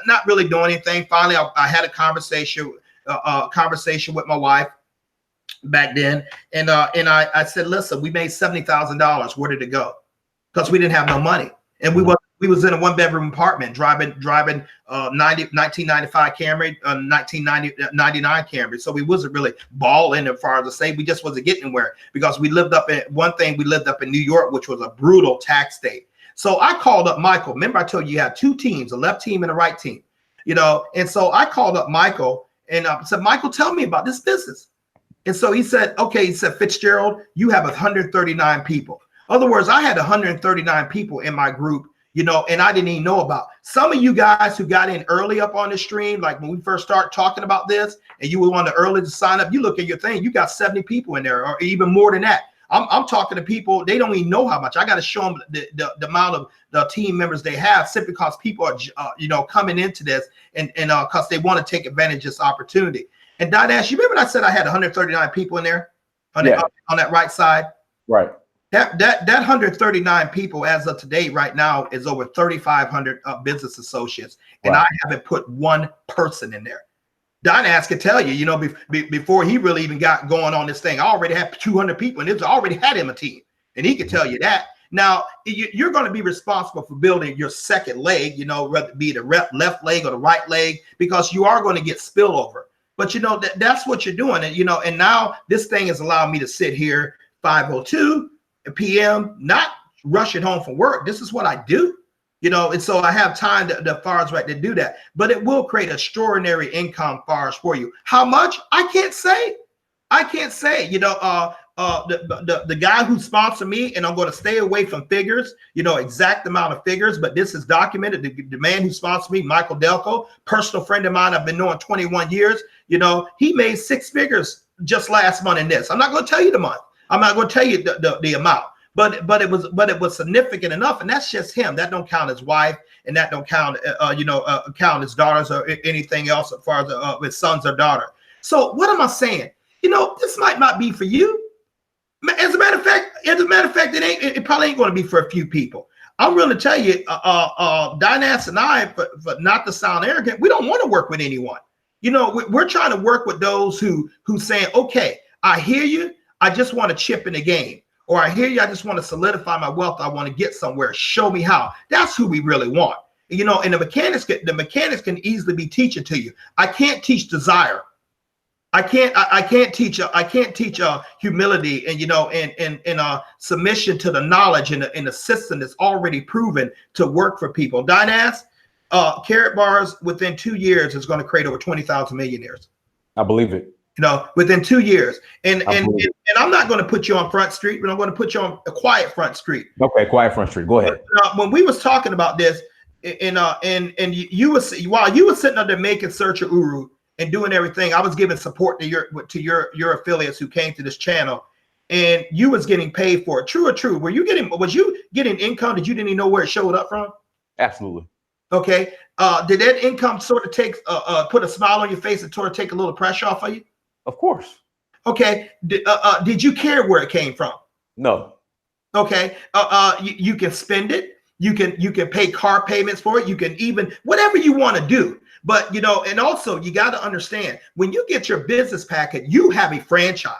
not really doing anything. Finally, I had a conversation with my wife back then. And I said, listen, we made $70,000. Where did it go? Because we didn't have no money. And we was in a 1-bedroom apartment driving 1995 Camry, 1999 Camry. So we wasn't really balling as far as to say, we just wasn't getting anywhere because we lived up in New York, which was a brutal tax state. So I called up Michael. Remember I told you had two teams, a left team and a right team, and so I called up Michael and said, Michael, tell me about this business. And so he said, okay, he said, Fitzgerald, you have 139 people. In other words, I had 139 people in my group, and I didn't even know about. Some of you guys who got in early up on the stream, like when we first started talking about this, and you were one of the early to sign up, you look at your thing, you got 70 people in there, or even more than that. I'm talking to people, they don't even know how much. I got to show them the amount of the team members they have, simply because people are, coming into this and because they want to take advantage of this opportunity. And Dinesh, you remember when I said I had 139 people in there on that right side? Right. That 139 people as of today, right now, is over 3,500 business associates, and I haven't put one person in there. Dinesh could tell you, before he really even got going on this thing, I already had 200 people, and it's already had him a team, and he could tell you that. Now, you're going to be responsible for building your second leg, whether it be the left leg or the right leg, because you are going to get spillover. But that's what you're doing, and and now this thing has allowed me to sit here 5:02 p.m. not rushing home from work. This is what I do. And so I have time to far as right to do that, but it will create extraordinary income far as for you. How much? I can't say. The guy who sponsored me, and I'm going to stay away from figures, exact amount of figures, but this is documented. The man who sponsored me, Michael Delco, personal friend of mine, I've been knowing 21 years, he made 6 figures just last month in this. I'm not going to tell you the month. I'm not going to tell you the amount. But it was significant enough, and that's just him. That don't count his wife, and that don't count count his daughters or anything else as far as his sons or daughter. So what am I saying? This might not be for you. As a matter of fact, it probably ain't going to be for a few people. I'm willing to tell you, Dinesh and I, for not to sound arrogant, we don't want to work with anyone. We're trying to work with those who saying, okay, I hear you, I just want to chip in the game. Or I hear you, I just want to solidify my wealth. I want to get somewhere. Show me how. That's who we really want. And the mechanics can easily be teaching to you. I can't teach desire. I can't teach humility and submission to the knowledge and the system that's already proven to work for people. Dinesh, Carrot Bars within 2 years is going to create over 20,000 millionaires. I believe it. Within 2 years. And I'm not going to put you on Front Street, but I'm going to put you on a quiet Front Street. Okay, quiet Front Street. Go ahead. When we was talking about this, and you was while you were sitting up there making Search of Uru and doing everything, I was giving support to your affiliates who came to this channel, and you was getting paid for it. True or true? Was you getting income that you didn't even know where it showed up from? Absolutely. Okay. Did that income sort of put a smile on your face and sort of take a little pressure off of you? Of course. Okay. Did you care where it came from? No. Okay. You can spend it. You can pay car payments for it. You can even whatever you want to do. But and also you got to understand, when you get your business packet, you have a franchise.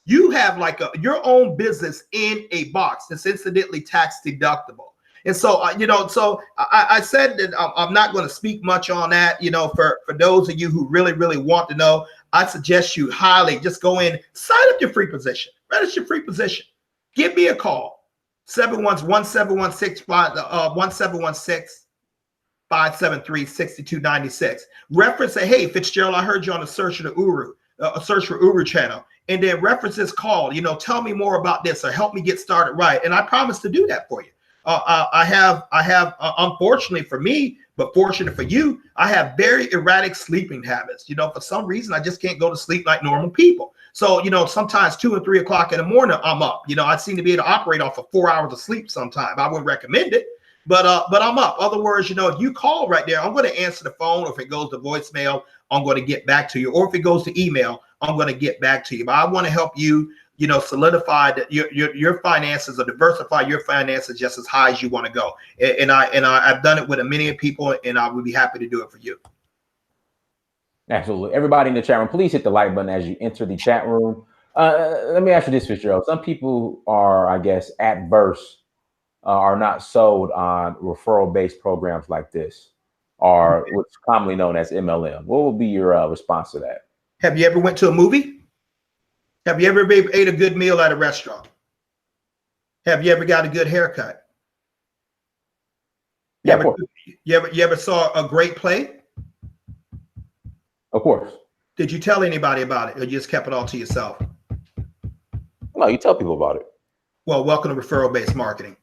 You have like your own business in a box that's incidentally tax deductible. And so, I said that I'm not going to speak much on that. For those of you who really, really want to know, I suggest you highly just go in, sign up your free position, register your free position. Give me a call, 1716-573-6296. Reference, say, hey, Fitzgerald, I heard you on the Search for Uru channel. And then reference this call, tell me more about this or help me get started right. And I promise to do that for you. I have, unfortunately for me, but fortunate for you, I have very erratic sleeping habits. You know, for some reason, I just can't go to sleep like normal people. So, you know, sometimes 2 and 3 o'clock in the morning, I'm up. You know, I seem to be able to operate off of 4 hours of sleep sometime. I wouldn't recommend it, but I'm up. Other words, you know, if you call right there, I'm going to answer the phone. Or if it goes to voicemail, I'm going to get back to you. Or if it goes to email, I'm going to get back to you. But I want to help you, you know, solidify that your finances, or diversify your finances just as high as you want to go. And I've done it with many people, and I would be happy to do it for you. Absolutely. Everybody in the chat room, please hit the like button as you enter the chat room. Let me ask you this, Fitzgerald. Some people are, I guess, adverse, are not sold on referral-based programs like this, or what's commonly known as MLM. What would be your response to that? Have you ever went to a movie? Have you ever ate a good meal at a restaurant? Have you ever got a good haircut? Yeah, of course. You ever saw a great play? Of course. Did you tell anybody about it, or you just kept it all to yourself? No, you tell people about it. Well, welcome to referral-based marketing.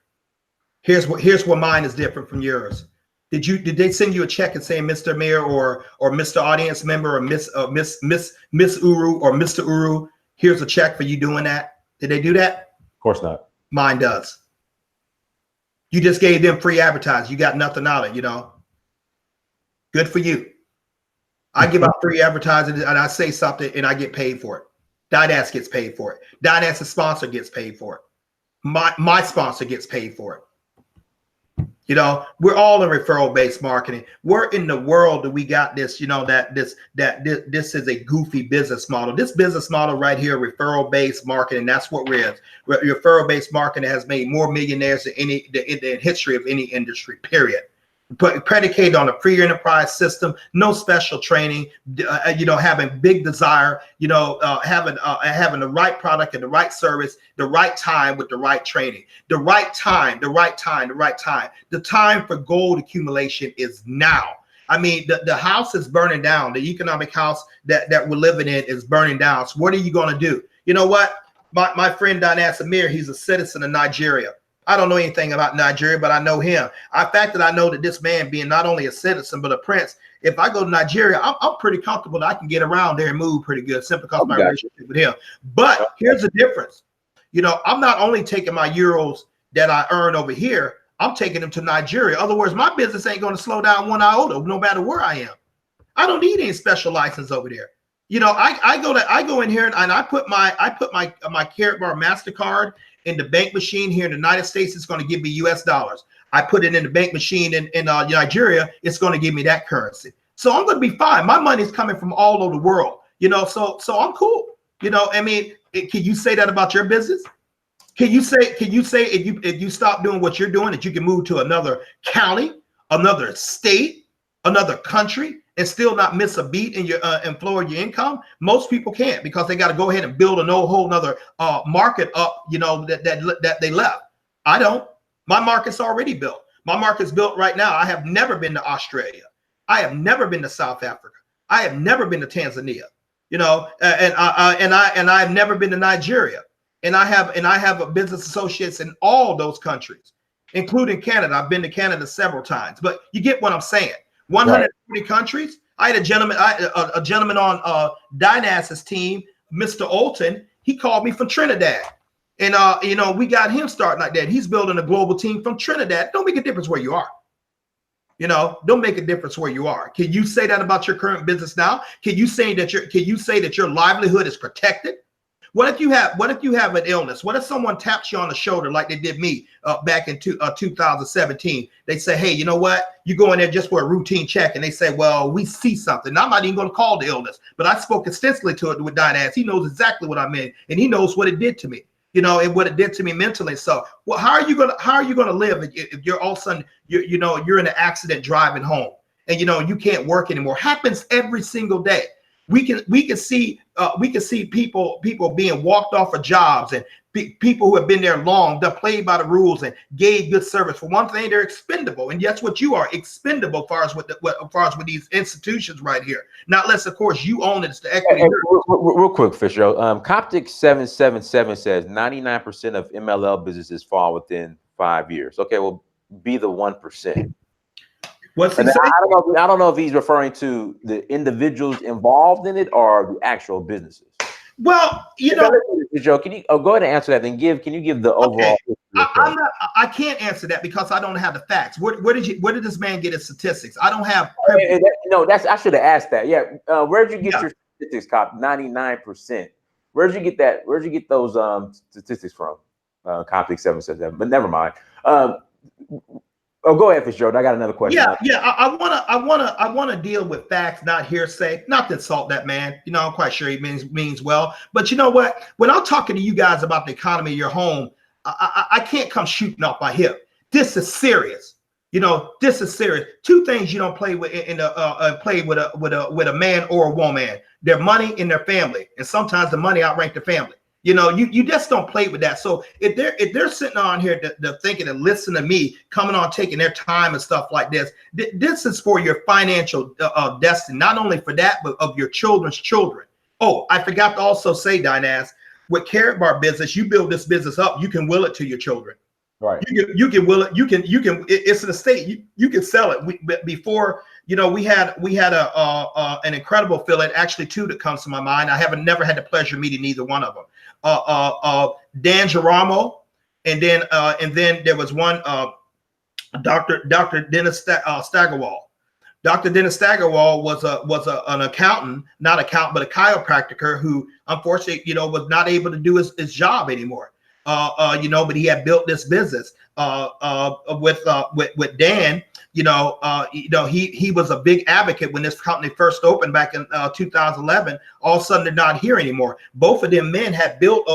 Here's where mine is different from yours. Did they send you a check and say, Mr. Mayor or Mr. Audience Member or Miss Uru or Mr. Uru, here's a check for you doing that? Did they do that? Of course not. Mine does. You just gave them free advertising. You got nothing out of it, you know. Good for you. I give out free advertising and I say something and I get paid for it. Dynass gets paid for it. Dynass's sponsor gets paid for it. My sponsor gets paid for it. You know, we're all in referral-based marketing. Where in the world do we got this, you know, that this is a goofy business model? This business model right here, referral-based marketing, that's what we're in. Referral-based marketing has made more millionaires than in the history of any industry, period. But predicated on a free enterprise system, no special training, you know, having big desire, you know, having the right product and the right service, the right time with the right training, the right time. The time for gold accumulation is now. I mean, the house is burning down. The economic house that we're living in is burning down. So what are you going to do? You know what? My friend Dynass Amir, he's a citizen of Nigeria. I don't know anything about Nigeria, but I know him. The fact that I know that this man being not only a citizen, but a prince, if I go to Nigeria, I'm pretty comfortable that I can get around there and move pretty good simply because of my relationship with him. But here's the difference. You know, I'm not only taking my euros that I earn over here, I'm taking them to Nigeria. In other words, my business ain't going to slow down one iota, no matter where I am. I don't need any special license over there. You know, I go in here and I put my Carrot Bar MasterCard in the bank machine here in the United States. It's going to give me US dollars. I put it in the bank machine in Nigeria. It's going to give me that currency. So I'm going to be fine. My money is coming from all over the world. You know, so I'm cool. You know, I mean, can you say that about your business? Can you say if you stop doing what you're doing, that you can move to another county, another state, another country, and still not miss a beat in your and flow of your income? Most people can't, because they got to go ahead and build a whole nother market up, you know, that they left. I don't. My market's already built. My market's built right now. I have never been to Australia. I have never been to South Africa. I have never been to Tanzania. You know, and I've never been to Nigeria. And I have business associates in all those countries, including Canada. I've been to Canada several times, but you get what I'm saying. 140 countries. I had a gentleman on Dynass's team, Mr. Olton. He called me from Trinidad, and you know, we got him starting like that. He's building a global team from Trinidad. Don't make a difference where you are. You know, don't make a difference where you are. Can you say that about your current business now? Can you say that your livelihood is protected? What if you have an illness? What if someone taps you on the shoulder like they did me back in 2017? They say, hey, you know what? You go in there just for a routine check, and they say, well, we see something. Now, I'm not even going to call the illness, but I spoke extensively to it with Dynass. He knows exactly what I meant, and he knows what it did to me. You know, and what it did to me mentally. So, well, how are you gonna live if you're all of a sudden you're in an accident driving home, and you know you can't work anymore? Happens every single day. We can see people being walked off of jobs, and people who have been there long, that played by the rules and gave good service. For one thing, they're expendable, and that's what you are, expendable. As far as with these institutions right here. Not unless, of course, you own it. It's the equity. Real quick, Fitzgerald. Coptic 777 says 99% of MLL businesses fall within 5 years. Okay, well, be the 1%. What's he And saying? I don't know if he's referring to the individuals involved in it or the actual businesses. Well, Joe, can you go ahead and answer that? Then can you give the overall? Okay. I can't answer that because I don't have the facts. Where did this man get his statistics? I don't have. I should have asked that. Yeah, where'd you get your statistics, Cop? 99%. Where'd you get that? Where'd you get those statistics from? Coptic 7 says that, but never mind. Go ahead, Fitzgerald. I got another question. I wanna deal with facts, not hearsay. Not to insult that man. I'm quite sure he means well. But you know what? When I'm talking to you guys about the economy of your home, I can't come shooting off my hip. This is serious. This is serious. Two things you don't play with play with a man or a woman: their money and their family, and sometimes the money outrank the family. You just don't play with that. So if they're sitting on here they're thinking and listening to me, coming on, taking their time and stuff like this, this is for your financial destiny, not only for that, but of your children's children. Oh, I forgot to also say, Dynas, with Carrot Bar business, you build this business up, you can will it to your children. Right. You can will it. You can. It's an estate. You can sell it. Before, we had an incredible affiliate, actually two that comes to my mind. I never had the pleasure of meeting either one of them. Dan Giramo, and then there was one Dr. Dennis Staggerwall. Dr. Dennis Staggerwall was an accountant, not accountant, but a chiropractor who unfortunately, was not able to do his job anymore. But he had built this business with Dan. He was a big advocate when this company first opened back in 2011. All of a sudden, they're not here anymore. Both of them men had built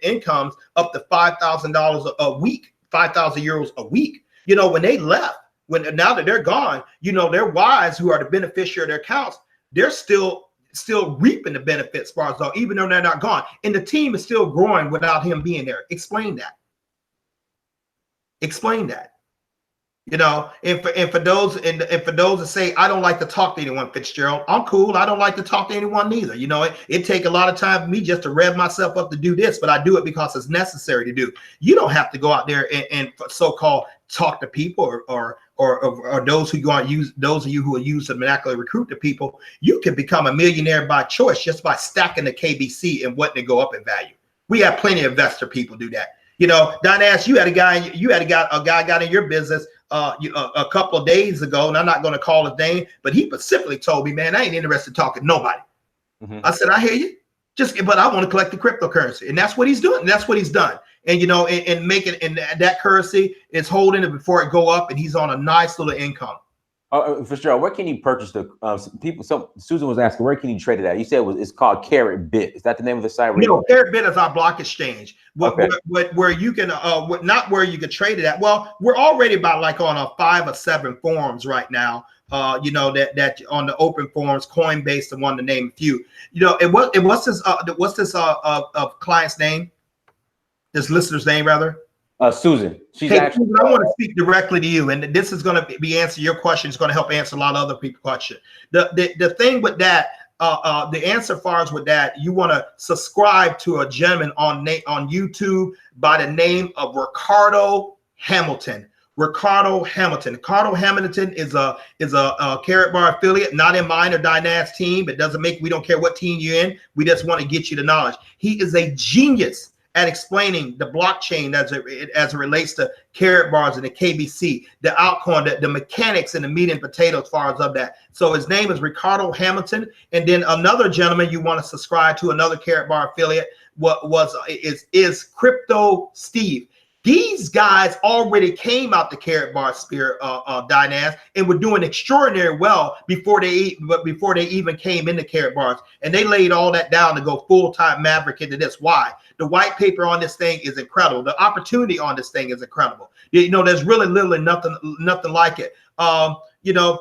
incomes up to $5,000 a week, 5,000 euros a week. When they left, now that they're gone, their wives, who are the beneficiary of their accounts, they're still reaping the benefits, as far as though, even though they're not gone, and the team is still growing without him being there. Explain that. And for those that say I don't like to talk to anyone, Fitzgerald, I'm cool. I don't like to talk to anyone neither. It take a lot of time for me just to rev myself up to do this, but I do it because it's necessary to do. You don't have to go out there and so-called talk to people or those who those of you who are used to vernacular recruit the people. You can become a millionaire by choice just by stacking the KBC and letting it go up in value. We have plenty of investor people do that. Dynas, you had a guy got in your business a couple of days ago, and I'm not going to call his name, but he specifically told me, man, I ain't interested in talking to nobody. Mm-hmm. I said, I hear you. But I want to collect the cryptocurrency, and that's what he's doing. And that's what he's done. And and making, and that currency is holding it before it go up, and he's on a nice little income. For sure. Where can you purchase the people? Susan was asking, where can you trade it at? You said it's called Carrot Bit. Is that the name of the site? Carrot Bit is our block exchange. Where you can not where you can trade it at. Well, we're already about like on 5 or 7 forums right now. That on the open forums, Coinbase, the one to name a few. And what's this client's name? This listener's name, rather. Susan. Susan, I want to speak directly to you, and this is going to be answer your question. It's going to help answer a lot of other people's questions. The thing with that, the answer as far as with that, you want to subscribe to a gentleman on YouTube by the name of Ricardo Hamilton. Ricardo Hamilton is a Carrot Bar affiliate, not in mine or Dynas team. It doesn't make, we don't care what team you're in. We just want to get you the knowledge. He is a genius at explaining the blockchain as it relates to Carrot Bars and the KBC, the altcoin, the mechanics and the meat and potatoes as far as of that. So his name is Ricardo Hamilton. And then another gentleman you want to subscribe to, another Carrot Bar affiliate, is Crypto Steve. These guys already came out the Carrot Bar sphere, Dynas, and were doing extraordinary well before they even came into Carrot Bars, and they laid all that down to go full-time maverick into this. Why? The white paper on this thing is incredible. The opportunity on this thing is incredible. There's really literally nothing like it.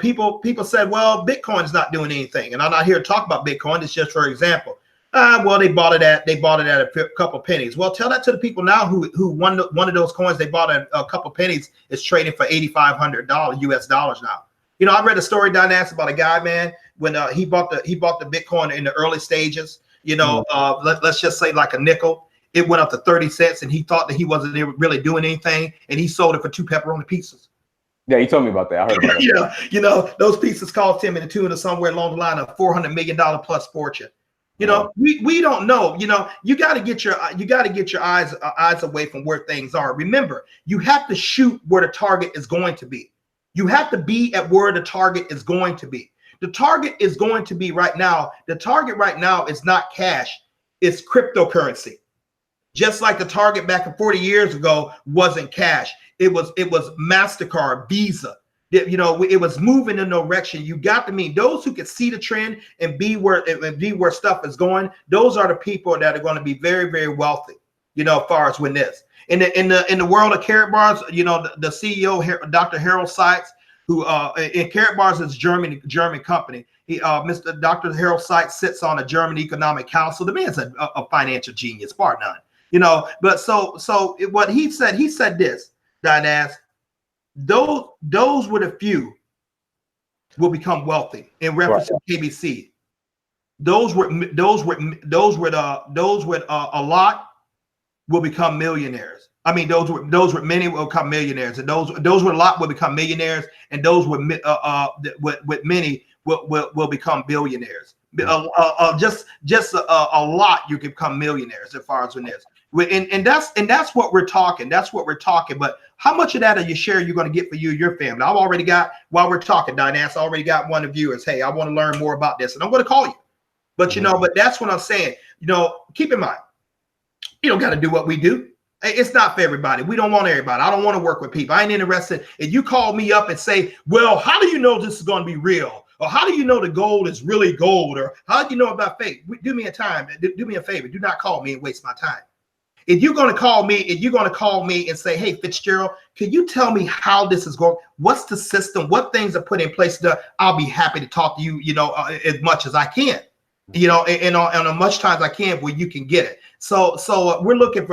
People said, well, Bitcoin is not doing anything, and I'm not here to talk about Bitcoin. It's just for example. Well, they bought it at a couple pennies. Well, tell that to the people now who one of those coins they bought at a couple pennies is trading for $8,500 US dollars now. I read a story, Dynas, about a guy, man, when he bought the Bitcoin in the early stages. Let's just say like a nickel. it went up to 30 cents, and he thought that he wasn't really doing anything, and he sold it for 2 pepperoni pizzas. Yeah, you told me about that. I heard about that. Those pizzas cost him in the tune of somewhere along the line of $400 million plus fortune. We don't know. You got to get your eyes away from where things are. Remember, you have to shoot where the target is going to be. You have to be at where the target is going to be. The target is going to be right now. The target right now is not cash. It's cryptocurrency. Just like the target back in 40 years ago wasn't cash. It was MasterCard, Visa. It was moving in a direction. You got to mean those who can see the trend and be where stuff is going. Those are the people that are going to be very, very wealthy. As far as when this in the world of Carrot Bars, the CEO, Dr. Harold Seitz, who in Carrot Bars is German company. Mr. Dr. Harold Seitz sits on a German Economic Council. The man's a financial genius, bar none. But so what he said this, Diane, those with a few will become wealthy. In reference to KBC, those with a lot will become millionaires. I mean, those with many will become millionaires, and those with a lot will become millionaires, and those with many will become billionaires. Just a lot, you can become millionaires as far as when this. And that's what we're talking. That's what we're talking. But how much of that are you share you're going to get for you and your family? I've already got, while we're talking, Diane, I already got one of the viewers. Hey, I want to learn more about this, and I'm going to call you. But but that's what I'm saying. Keep in mind, you don't got to do what we do. It's not for everybody. We don't want everybody. I don't want to work with people. I ain't interested. If you call me up and say, well, how do you know this is going to be real? Or how do you know the gold is really gold? Or how do you know about fake? Do me a favor. Do not call me and waste my time. If you're going to call me and say, hey, Fitzgerald, can you tell me how this is going? What's the system? What things are put in place? I'll be happy to talk to you, as much as I can, and on as much time as I can where you can get it. So we're looking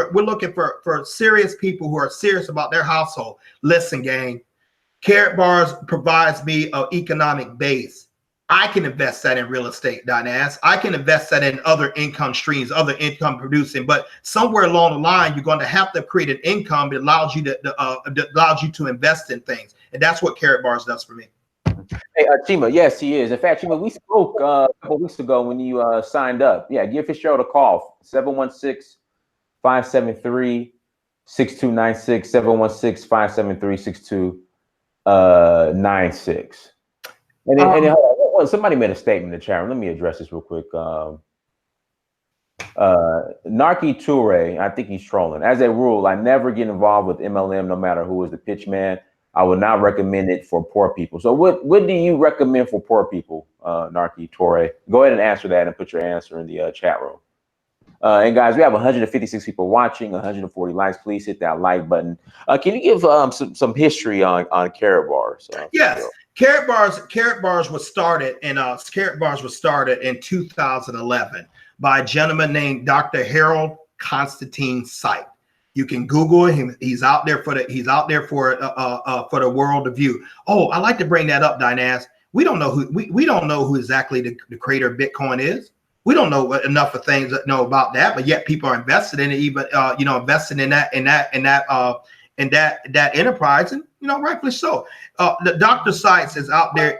for serious people who are serious about their household. Listen, gang, Carrot Bars provides me an economic base. I can invest that in real estate, Diane. I can invest that in other income streams, other income producing. But somewhere along the line, you're going to have to create an income that allows you to invest in things, and that's what Carrot Bars does for me. Hey, Chima, yes, he is. In fact, Chima, we spoke a couple weeks ago when you signed up. Yeah, give Fitzgerald a call, 716-573-6296, 716-573-6296. And somebody made a statement in the chat. Let me address this real quick. Narky Toure, I think he's trolling. As a rule, I never get involved with MLM, no matter who is the pitch man. I would not recommend it for poor people. So what do you recommend for poor people, Narky Toure? Go ahead and answer that and put your answer in the chat room. And guys, we have 156 people watching, 140 likes. Please hit that like button. Can you give some history on Carrot Bars? Yes, Carrot Bars was started in 2011 by a gentleman named Dr. Harold Constantine Seitz. You can Google him. He's out there for the world to view. Oh, I like to bring that up, Diane. We don't know who exactly the creator of Bitcoin is. We don't know enough of things that know about that, but yet people are invested in it, even invested in that enterprise, and rightfully so. The Dr. Seitz is out there.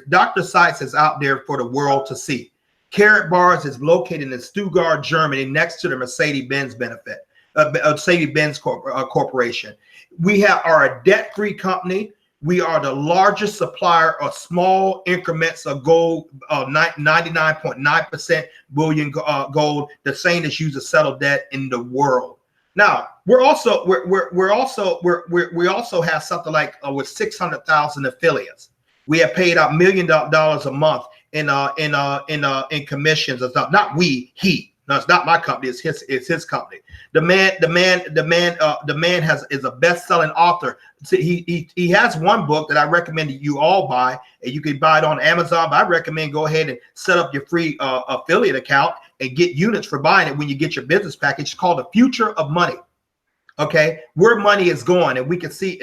Dr. Seitz is out there for the world to see. Carrot Bars is located in Stuttgart, Germany, next to the Mercedes-Benz Corporation. We are a debt-free company. We are the largest supplier of small increments of gold, 99.9% bullion gold, the same as used to settle debt in the world. Now, we also have something like with 600,000 affiliates. We have paid out $1 million a month in commissions. It's not we, he. No, it's not my company. It's his company. The man is a best-selling author. So he has one book that I recommend that you all buy, and you can buy it on Amazon. But I recommend go ahead and set up your free affiliate account and get units for buying it when you get your business package. It's called The Future of Money. Okay, where money is going, and we can see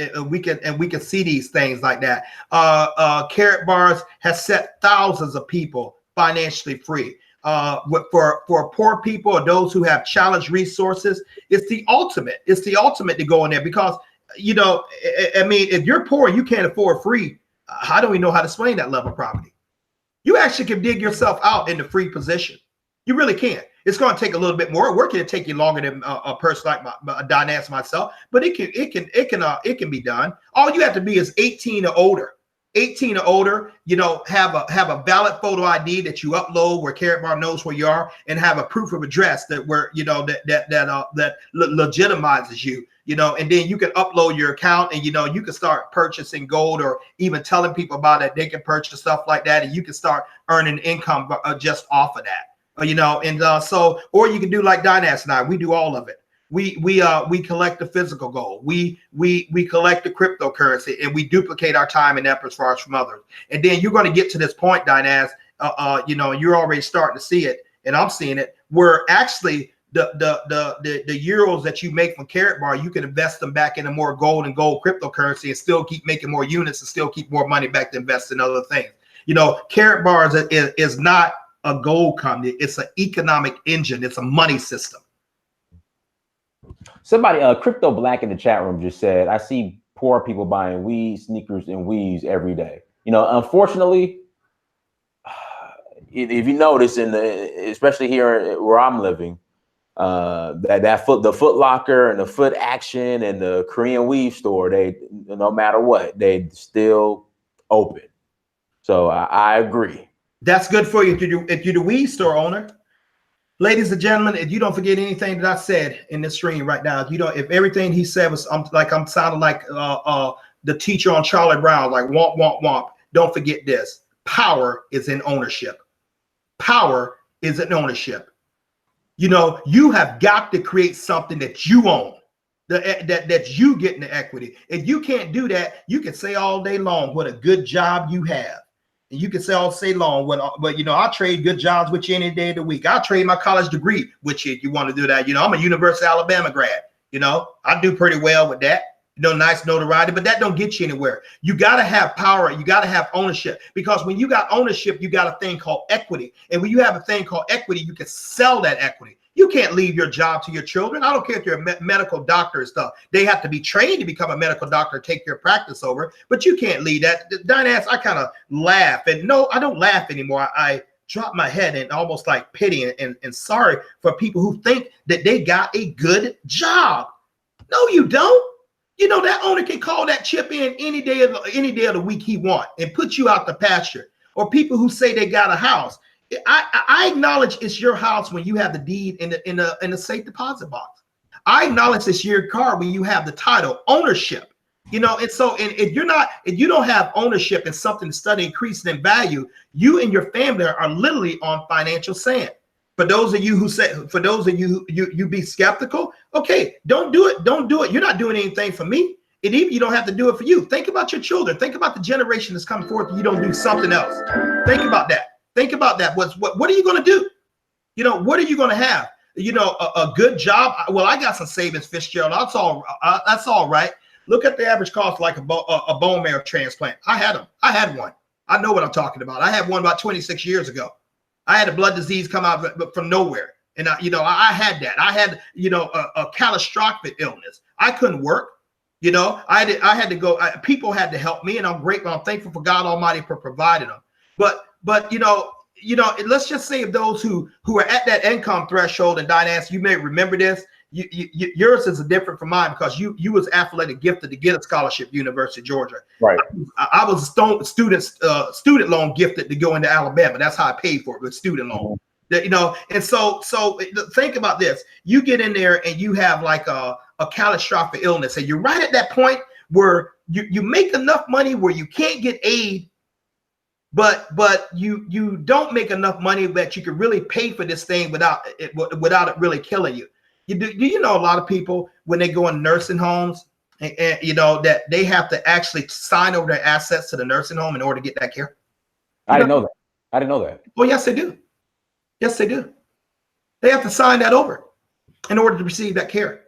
these things like that. Carrot Bars has set thousands of people financially free. For poor people or those who have challenged resources, it's the ultimate. It's the ultimate to go in there because, you know, I mean, if you're poor, you can't afford free. How do we know how to explain that level of poverty? You actually can dig yourself out in the free position. You really can. It's going to take a little bit more work. It'll take you longer than a person like Diane myself, but it can be done. All you have to be is 18 or older. 18 or older, you know, have a valid photo ID that you upload where Carrot Bar knows where you are, and have a proof of address that where, you know, that legitimizes you, you know, and then you can upload your account and, you know, you can start purchasing gold or even telling people about it. They can purchase stuff like that, and you can start earning income just off of that, you know, and so, or you can do like Dynas and I, we do all of it. We collect the physical gold. We collect the cryptocurrency, and we duplicate our time and efforts for us from others. And then you're going to get to this point, Dynas, you know, you're already starting to see it, and I'm seeing it, where actually the euros that you make from Carrot Bar, you can invest them back into more gold and gold cryptocurrency and still keep making more units and still keep more money back to invest in other things. You know, Carrot Bar is not a gold company. It's an economic engine. It's a money system. Somebody, Crypto Black in the chat room just said, I see poor people buying weed, sneakers, and weaves every day. You know, unfortunately, if you notice especially here where I'm living, the Foot Locker and the Foot Action and the Korean weave store, they, no matter what, they still open. So I agree. That's good for you if you're the weave store owner. Ladies and gentlemen, if you don't forget anything that I said in this stream right now, if everything he said was, I'm sounding like the teacher on Charlie Brown, like womp, womp, womp. Don't forget this. Power is in ownership. Power is in ownership. You know, you have got to create something that you own, that you get in the equity. If you can't do that, you can say all day long what a good job you have. And you can say all day long, but you know, I'll trade good jobs with you any day of the week. I'll trade my college degree with you if you want to do that. You know, I'm a University of Alabama grad. You know, I do pretty well with that. You know, nice notoriety, but that don't get you anywhere. You got to have power. You got to have ownership, because when you got ownership, you got a thing called equity. And when you have a thing called equity, you can sell that equity. You can't leave your job to your children. I don't care if you're a medical doctor and stuff. They have to be trained to become a medical doctor, take your practice over, but you can't leave that. Dynas, I kind of laugh, and no, I don't laugh anymore. I drop my head and almost like pity and sorry for people who think that they got a good job. No, you don't. You know, that owner can call that chip in any day of the week he want and put you out the pasture. Or people who say they got a house. I acknowledge it's your house when you have the deed in the safe deposit box. I acknowledge it's your car when you have the title, ownership. You know, and so, and if you don't have ownership in something that's steadily increasing in value, you and your family are literally on financial sand. For those of you who say, for those of you you be skeptical, okay, don't do it. Don't do it. You're not doing anything for me. And even you don't have to do it for you. Think about your children. Think about the generation that's coming forth. And you don't do something else. Think about that. Think about that. What are you going to do? You know, what are you going to have? You know, a good job. Well, I got some savings, Fitzgerald. That's all right. Look at the average cost like a bone marrow transplant. I had them. I had one. I know what I'm talking about. I had one about 26 years ago. I had a blood disease come out from nowhere. And I had that. I had, a catastrophic illness. I couldn't work. I had to go. People had to help me, and I'm grateful. I'm thankful for God Almighty for providing them. But let's just say of those who are at that income threshold, and Dynas, you may remember this. Yours is different from mine because you was athletic gifted to get a scholarship at University of Georgia. Right. I was student loan gifted to go into Alabama. That's how I paid for it with student loan. Mm-hmm. And so think about this. You get in there and you have like a catastrophic illness, and you're right at that point where you make enough money where you can't get aid, but you don't make enough money that you can really pay for this thing without it really killing you. Do you know a lot of people when they go in nursing homes and that they have to actually sign over their assets to the nursing home in order to get that care? I didn't know that. Oh, yes, they do. Yes, they do. They have to sign that over in order to receive that care.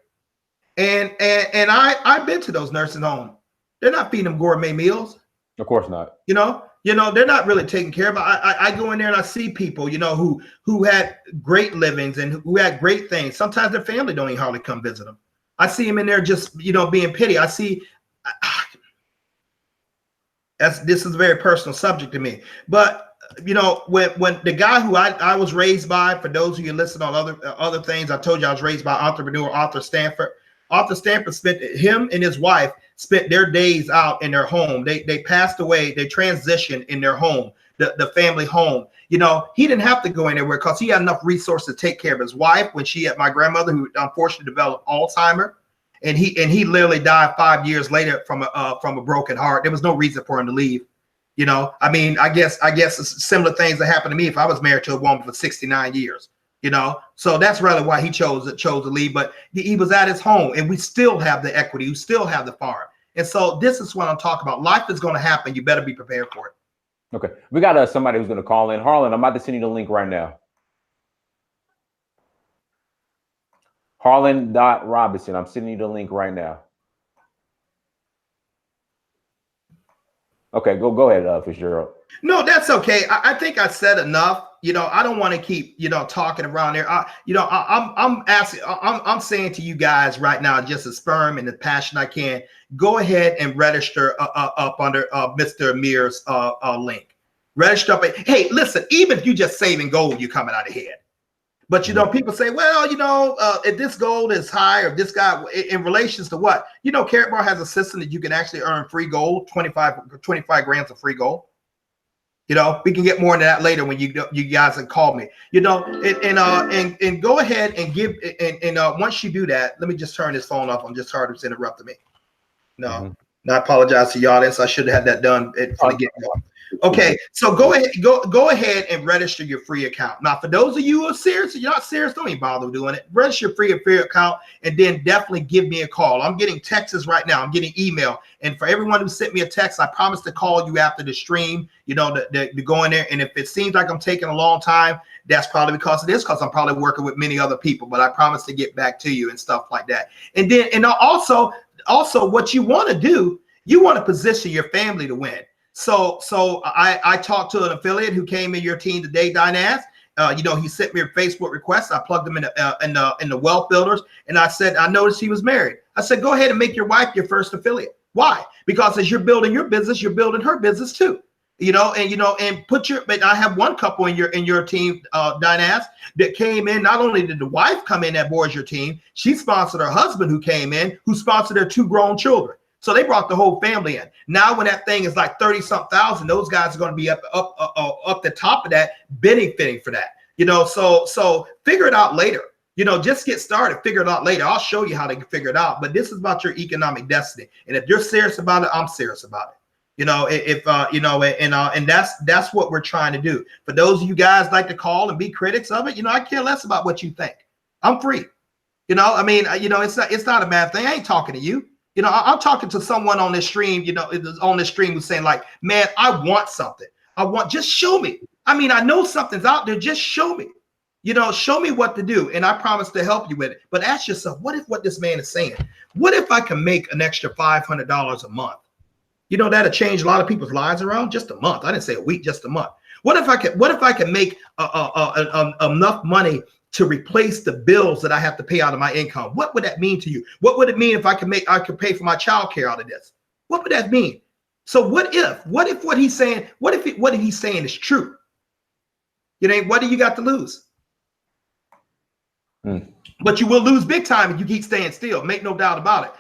And I've been to those nursing homes. They're not feeding them gourmet meals. Of course not. They're not really taken care of. I go in there and I see people, who had great livings and who had great things. Sometimes their family don't even hardly come visit them. I see them in there just, being petty. I see, this is a very personal subject to me. But, when the guy who I was raised by, for those of you listen on other things, I told you I was raised by entrepreneur Arthur Stanford. Arthur Stanford him and his wife spent their days out in their home. They passed away. They transitioned in their home, the family home. He didn't have to go anywhere because he had enough resources to take care of his wife when she had my grandmother, who unfortunately developed Alzheimer, and he literally died 5 years later from a broken heart. There was no reason for him to leave. I guess it's similar things that happened to me if I was married to a woman for 69 years. So that's really why he chose to leave. But he was at his home, and we still have the equity, we still have the farm. And so this is what I'm talking about. Life is going to happen. You better be prepared for it. Okay, we got somebody who's going to call in. Harlan, I'm about to send you the link right now. Harlan.Robinson, I'm sending you the link right now. Okay, go ahead, Fitzgerald. No, that's okay. I think I said enough. I don't want to keep, talking around there. I'm saying to you guys right now, just as firm and as passionate I can, go ahead and register up under Mr. Amir's link. Register up. Hey, listen, even if you just saving gold, you're coming out ahead. But, people say, well, if this gold is high, or this guy in relations to what? Carrot Bar has a system that you can actually earn free gold, 25 grams of free gold. We can get more into that later when you guys can call me. And go ahead and give and once you do that, let me just turn this phone off. I'm just tired of interrupting me. No, I apologize to the audience. I should have had that done from the get-go. Okay, so go ahead and register your free account. Now, for those of you who are serious, you're not serious, don't even bother doing it. Register your free account, and then definitely give me a call. I'm getting texts right now. I'm getting email. And for everyone who sent me a text, I promise to call you after the stream, to go in there. And if it seems like I'm taking a long time, that's probably because it is, because I'm probably working with many other people, but I promise to get back to you and stuff like that. And then, and also what you want to do, you want to position your family to win. So I talked to an affiliate who came in your team today, Dinaz. He sent me a Facebook request. I plugged him in the Wealth Builders, and I said, I noticed he was married. I said, go ahead and make your wife your first affiliate. Why? Because as you're building your business, you're building her business too. And put your. But I have one couple in your team, Dinaz, that came in. Not only did the wife come in that boards your team, she sponsored her husband who came in, who sponsored their 2 grown children. So they brought the whole family in. Now, when that thing is like 30-something thousand, those guys are going to be up the top of that, benefiting for that. So figure it out later. Just get started. Figure it out later. I'll show you how to figure it out. But this is about your economic destiny. And if you're serious about it, I'm serious about it. And that's what we're trying to do. For those of you guys like to call and be critics of it, I care less about what you think. I'm free. It's not a bad thing. I ain't talking to you. I'm talking to someone on this stream, who's saying like, man, I want something. Just show me. I know something's out there. Just show me, show me what to do. And I promise to help you with it. But ask yourself, what if what this man is saying? What if I can make an extra $500 a month? That'll change a lot of people's lives around just a month. I didn't say a week, just a month. What if I can make enough money to replace the bills that I have to pay out of my income? What would that mean to you? What would it mean if I could pay for my child care out of this? What would that mean? So what if what he's saying, what if he's saying is true? What do you got to lose? But you will lose big time if you keep staying still. Make no doubt about it.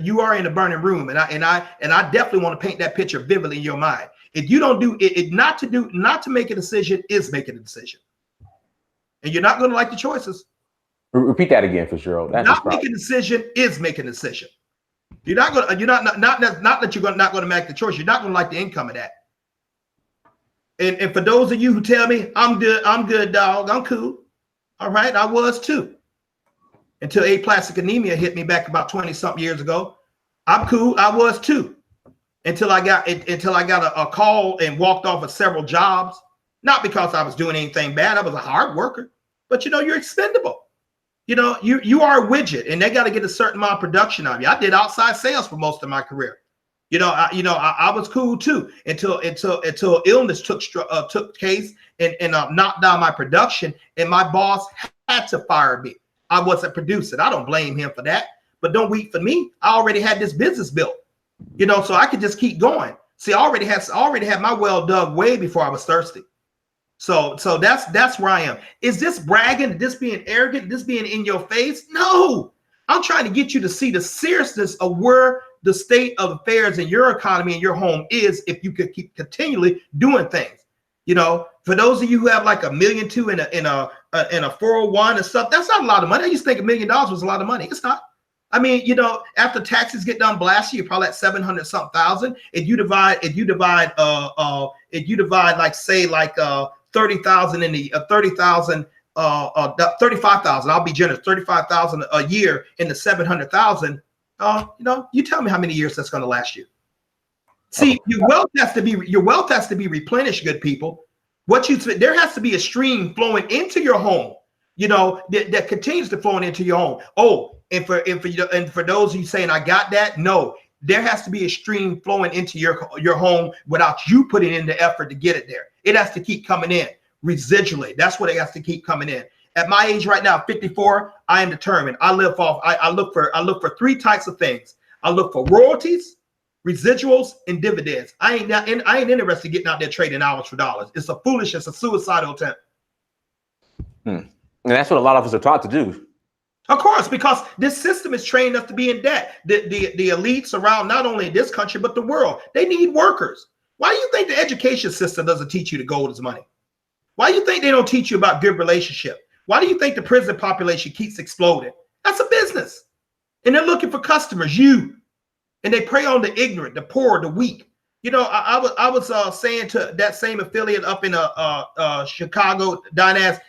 You are in a burning room, and I definitely want to paint that picture vividly in your mind. If you don't do it, not to make a decision is making a decision. And you're not going to like the choices. Repeat that again, Fitzgerald. Not making a decision is making a decision. You're not going to. You're not that you're not going to make the choice. You're not going to like the income of that. And for those of you who tell me I'm good, dog, I'm cool. All right, I was too. Until aplastic anemia hit me back about 20-something years ago. I'm cool. I was too. Until I got a call and walked off of several jobs. Not because I was doing anything bad. I was a hard worker, but you're expendable. You are a widget, and they got to get a certain amount of production out of you. I did outside sales for most of my career. I was cool too until illness took case and knocked down my production, and my boss had to fire me. I wasn't producing. I don't blame him for that, but don't weep for me. I already had this business built, so I could just keep going. See, I already had my well dug way before I was thirsty. So that's where I am. Is this bragging? This being arrogant? This being in your face? No, I'm trying to get you to see the seriousness of where the state of affairs in your economy and your home is if you could keep continually doing things. For those of you who have like $1.2 million in a 401 and stuff, that's not a lot of money. I used to think $1 million was a lot of money. It's not. I mean, after taxes get done blasting, you're probably at 700 something thousand. If you divide like say like 30,000 in the 30,000 35,000. I'll be generous. 35,000 a year in the 700,000. You tell me how many years that's going to last you. See, your wealth has to be replenished, good people. There has to be a stream flowing into your home, that continues to flow into your home. Oh, and for those of you saying I got that, no, there has to be a stream flowing into your home without you putting in the effort to get it there. It has to keep coming in residually. That's what it has to keep coming in. At my age right now, 54, I am determined. I look for three types of things. I look for royalties, residuals, and dividends. I ain't interested in getting out there trading hours for dollars. It's a suicidal attempt. And that's what a lot of us are taught to do. Of course, because this system is training us to be in debt. The elites around not only this country, but the world, they need workers. Why do you think the education system doesn't teach you the gold is money? Why do you think they don't teach you about good relationship? Why do you think the prison population keeps exploding? That's a business. And they're looking for customers, you. And they prey on the ignorant, the poor, the weak. I was saying to that same affiliate up in Chicago, Dynas,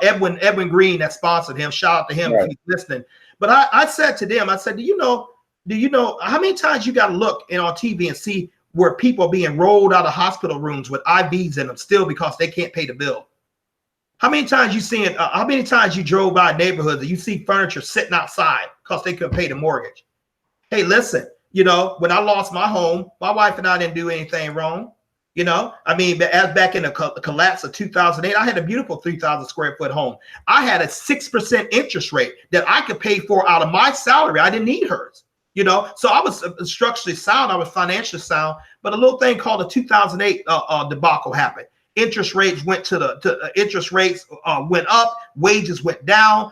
Edwin Green that sponsored him. Shout out to him if he's listening. But I said to them, I said, do you know how many times you got to look on TV and see where people are being rolled out of hospital rooms with IVs in them still because they can't pay the bill? How many times how many times you drove by neighborhoods and you see furniture sitting outside because they couldn't pay the mortgage? Hey, listen, when I lost my home, my wife and I didn't do anything wrong. As back in the collapse of 2008, I had a beautiful 3,000 square foot home. I had a 6% interest rate that I could pay for out of my salary. I didn't need hers. So I was structurally sound. I was financially sound, but a little thing called the 2008 debacle happened. Interest rates went went up, wages went down.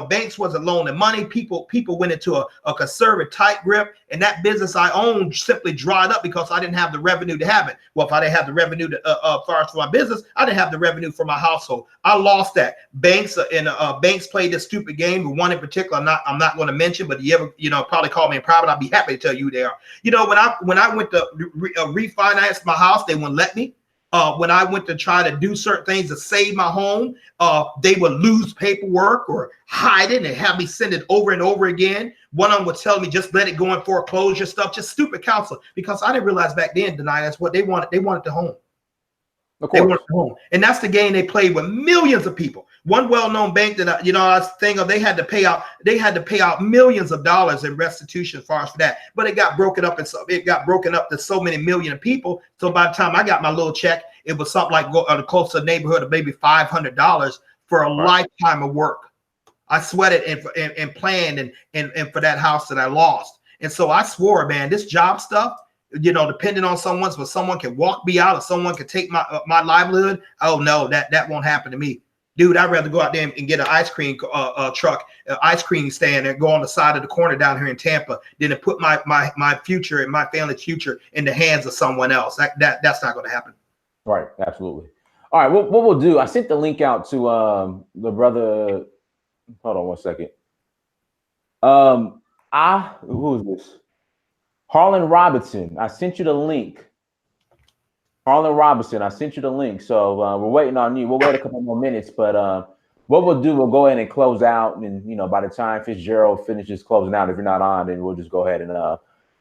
Banks wasn't loaning money. People went into a conservative tight grip, and that business I owned simply dried up because I didn't have the revenue to have it. Well, if I didn't have the revenue for my business, I didn't have the revenue for my household. I lost that. Banks played this stupid game. One in particular, I'm not going to mention, but you ever probably call me in private. I'll be happy to tell you who they are. When I went to refinance my house, they wouldn't let me. When I went to try to do certain things to save my home, they would lose paperwork or hide it and have me send it over and over again. One of them would tell me, just let it go in foreclosure stuff, just stupid counsel, because I didn't realize back then, that's what they wanted. They wanted the home. Of course. They wanted the home. And that's the game they played with millions of people. One well-known bank that I was thinking of, they had to pay out millions of dollars in restitution as far as for that. But it got broken up to so many million people. So by the time I got my little check, it was something like close to a neighborhood of maybe $500 for a lifetime of work. I sweated and planned and for that house that I lost. And so I swore, man, this job stuff, depending on someone can walk me out or someone can take my livelihood. Oh no, that won't happen to me. Dude, I'd rather go out there and get an ice cream truck, ice cream stand, and go on the side of the corner down here in Tampa than to put my future and my family's future in the hands of someone else. That's not going to happen. Right, absolutely. All right, what we'll do, I sent the link out to the brother. Hold on one second. Who is this? Harlan Robinson. I sent you the link. Harlan Robinson, I sent you the link. So we're waiting on you. We'll wait a couple more minutes, but what we'll do, we'll go ahead and close out. And, by the time Fitzgerald finishes closing out, if you're not on, then we'll just go ahead and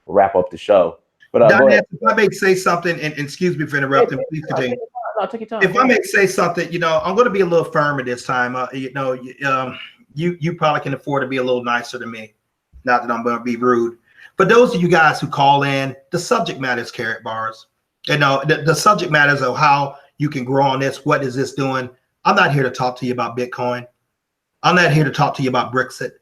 wrap up the show. But if I may say something, and excuse me for interrupting, please continue. No, take your time. If I may say something, I'm going to be a little firmer this time. You probably can afford to be a little nicer than me. Not that I'm going to be rude. For those of you guys who call in, the subject matter is carrot bars. You know, the subject matters of how you can grow on this. What is this doing? I'm not here to talk to you about Bitcoin. I'm not here to talk to you about Brexit.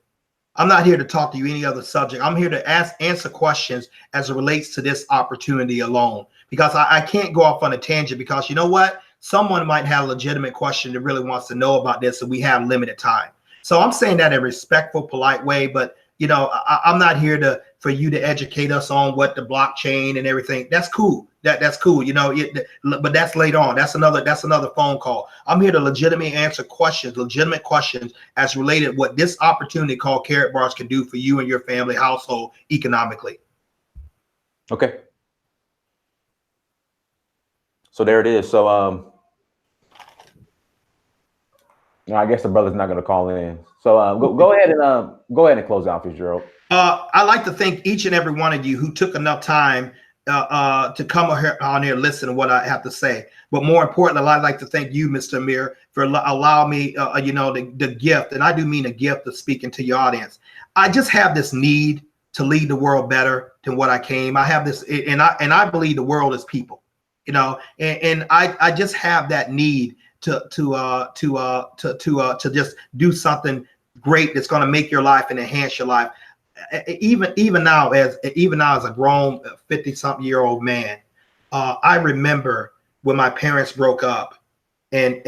I'm not here to talk to you any other subject. I'm here to answer questions as it relates to this opportunity alone, because I can't go off on a tangent, because you know what? Someone might have a legitimate question that really wants to know about this, and we have limited time. So I'm saying that in a respectful, polite way, but you know, I'm not here for you to educate us on what the blockchain and everything. That's cool. That's cool. You know, but that's later on. That's another phone call. I'm here to legitimately answer questions, legitimate questions as related what this opportunity called Carrot Bars can do for you and your family household economically. Okay. So there it is. So I guess the brother's not going to call in. So go ahead and close out, Fitzgerald. I'd like to thank each and every one of you who took enough time to come on here, listen to what I have to say. But more importantly, I'd like to thank you, Mr. Amir, for allowing me, you know, the gift, and I do mean a gift of speaking to your audience. I just have this need to lead the world better than what I came. I have this, and I believe the world is people, you know, and I just have that need to just do something great that's going to make your life and enhance your life. Even now as a grown 50-something-year-old man, I remember when my parents broke up, and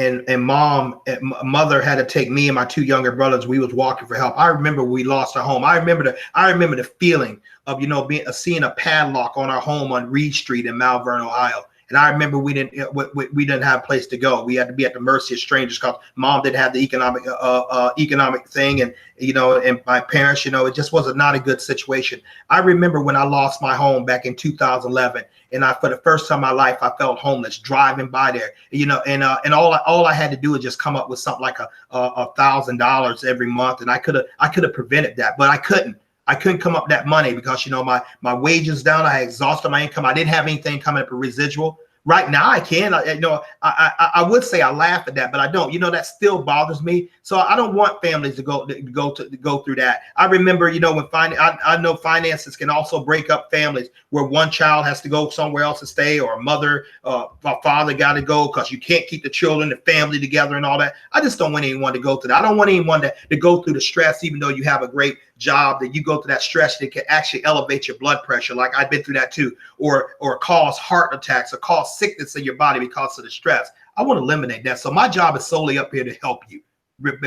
mother had to take me and my two younger brothers. We was walking for help. I remember we lost our home. I remember the feeling of, you know, seeing a padlock on our home on Reed Street in Malvern, Ohio. And I remember we didn't have a place to go. We had to be at the mercy of strangers because mom didn't have the economic thing, and you know, and my parents, you know, it just was not a good situation. I remember when I lost my home back in 2011, and for the first time in my life, I felt homeless driving by there, you know, and all I had to do was just come up with something like $1,000 every month, and I could have prevented that, but I couldn't. I couldn't come up that money because, you know, my wages down. I exhausted my income. I didn't have anything coming up a residual. Right now I can. I would say I laugh at that, but I don't. You know, that still bothers me. So I don't want families to go through that. I remember, you know, when I know finances can also break up families where one child has to go somewhere else to stay, or a mother, a father got to go because you can't keep the children, the family together, and all that. I just don't want anyone to go through that. I don't want anyone to go through the stress, even though you have a great job, that you go through that stress that can actually elevate your blood pressure. Like I've been through that too, or cause heart attacks, or cause sickness in your body because of the stress. I want to eliminate that. So my job is solely up here to help you,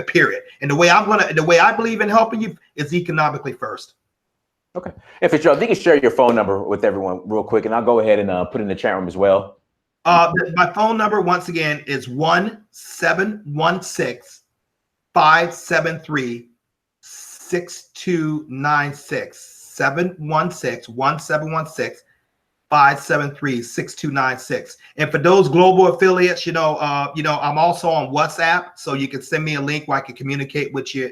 period. And the way I believe in helping you is economically first. Okay. If it's you can share your phone number with everyone real quick, and I'll go ahead and put it in the chat room as well. My phone number, once again, is 1-716-573-6296. 716-1716-573-6296. And for those global affiliates, you know, I'm also on WhatsApp, so you can send me a link where I can communicate with you.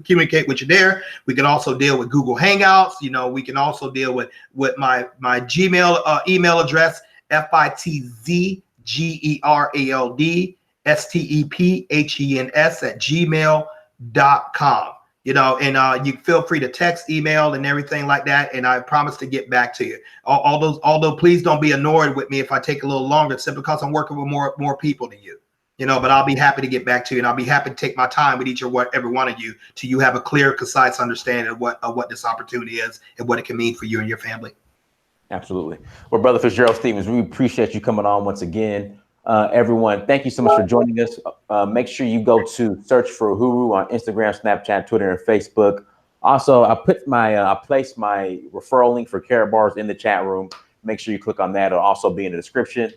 Communicate with you there. We can also deal with Google Hangouts. You know, we can also deal with my Gmail email address, FITZGERALDSTEPHENS@gmail.com. You know, and you feel free to text, email, and everything like that. And I promise to get back to you. Although please don't be annoyed with me if I take a little longer, simply because I'm working with more people than you. You know, but I'll be happy to get back to you, and I'll be happy to take my time with every one of you till you have a clear, concise understanding of what this opportunity is and what it can mean for you and your family. Absolutely. Well, Brother Fitzgerald Stephens, we appreciate you coming on once again. Everyone, thank you so much for joining us. Make sure you go to search for Uhuru on Instagram, Snapchat, Twitter, and Facebook. Also, I placed my referral link for Carrot Bars in the chat room. Make sure you click on that. It'll also be in the description.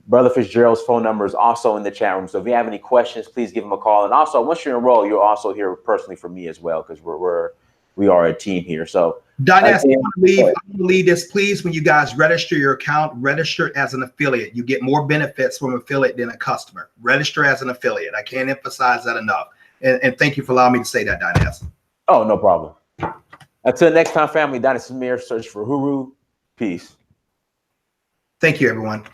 Brother Fitzgerald's phone number is also in the chat room. So if you have any questions, please give him a call. And also, once you're enrolled, you'll also hear personally from me as well, because we are a team here. So Dynas, I'm gonna leave this, please. When you guys register your account, register as an affiliate. You get more benefits from an affiliate than a customer. Register as an affiliate. I can't emphasize that enough. And thank you for allowing me to say that, Dynas. Oh, no problem. Until next time, family, Dynas Amir, search for Uhuru. Peace. Thank you, everyone.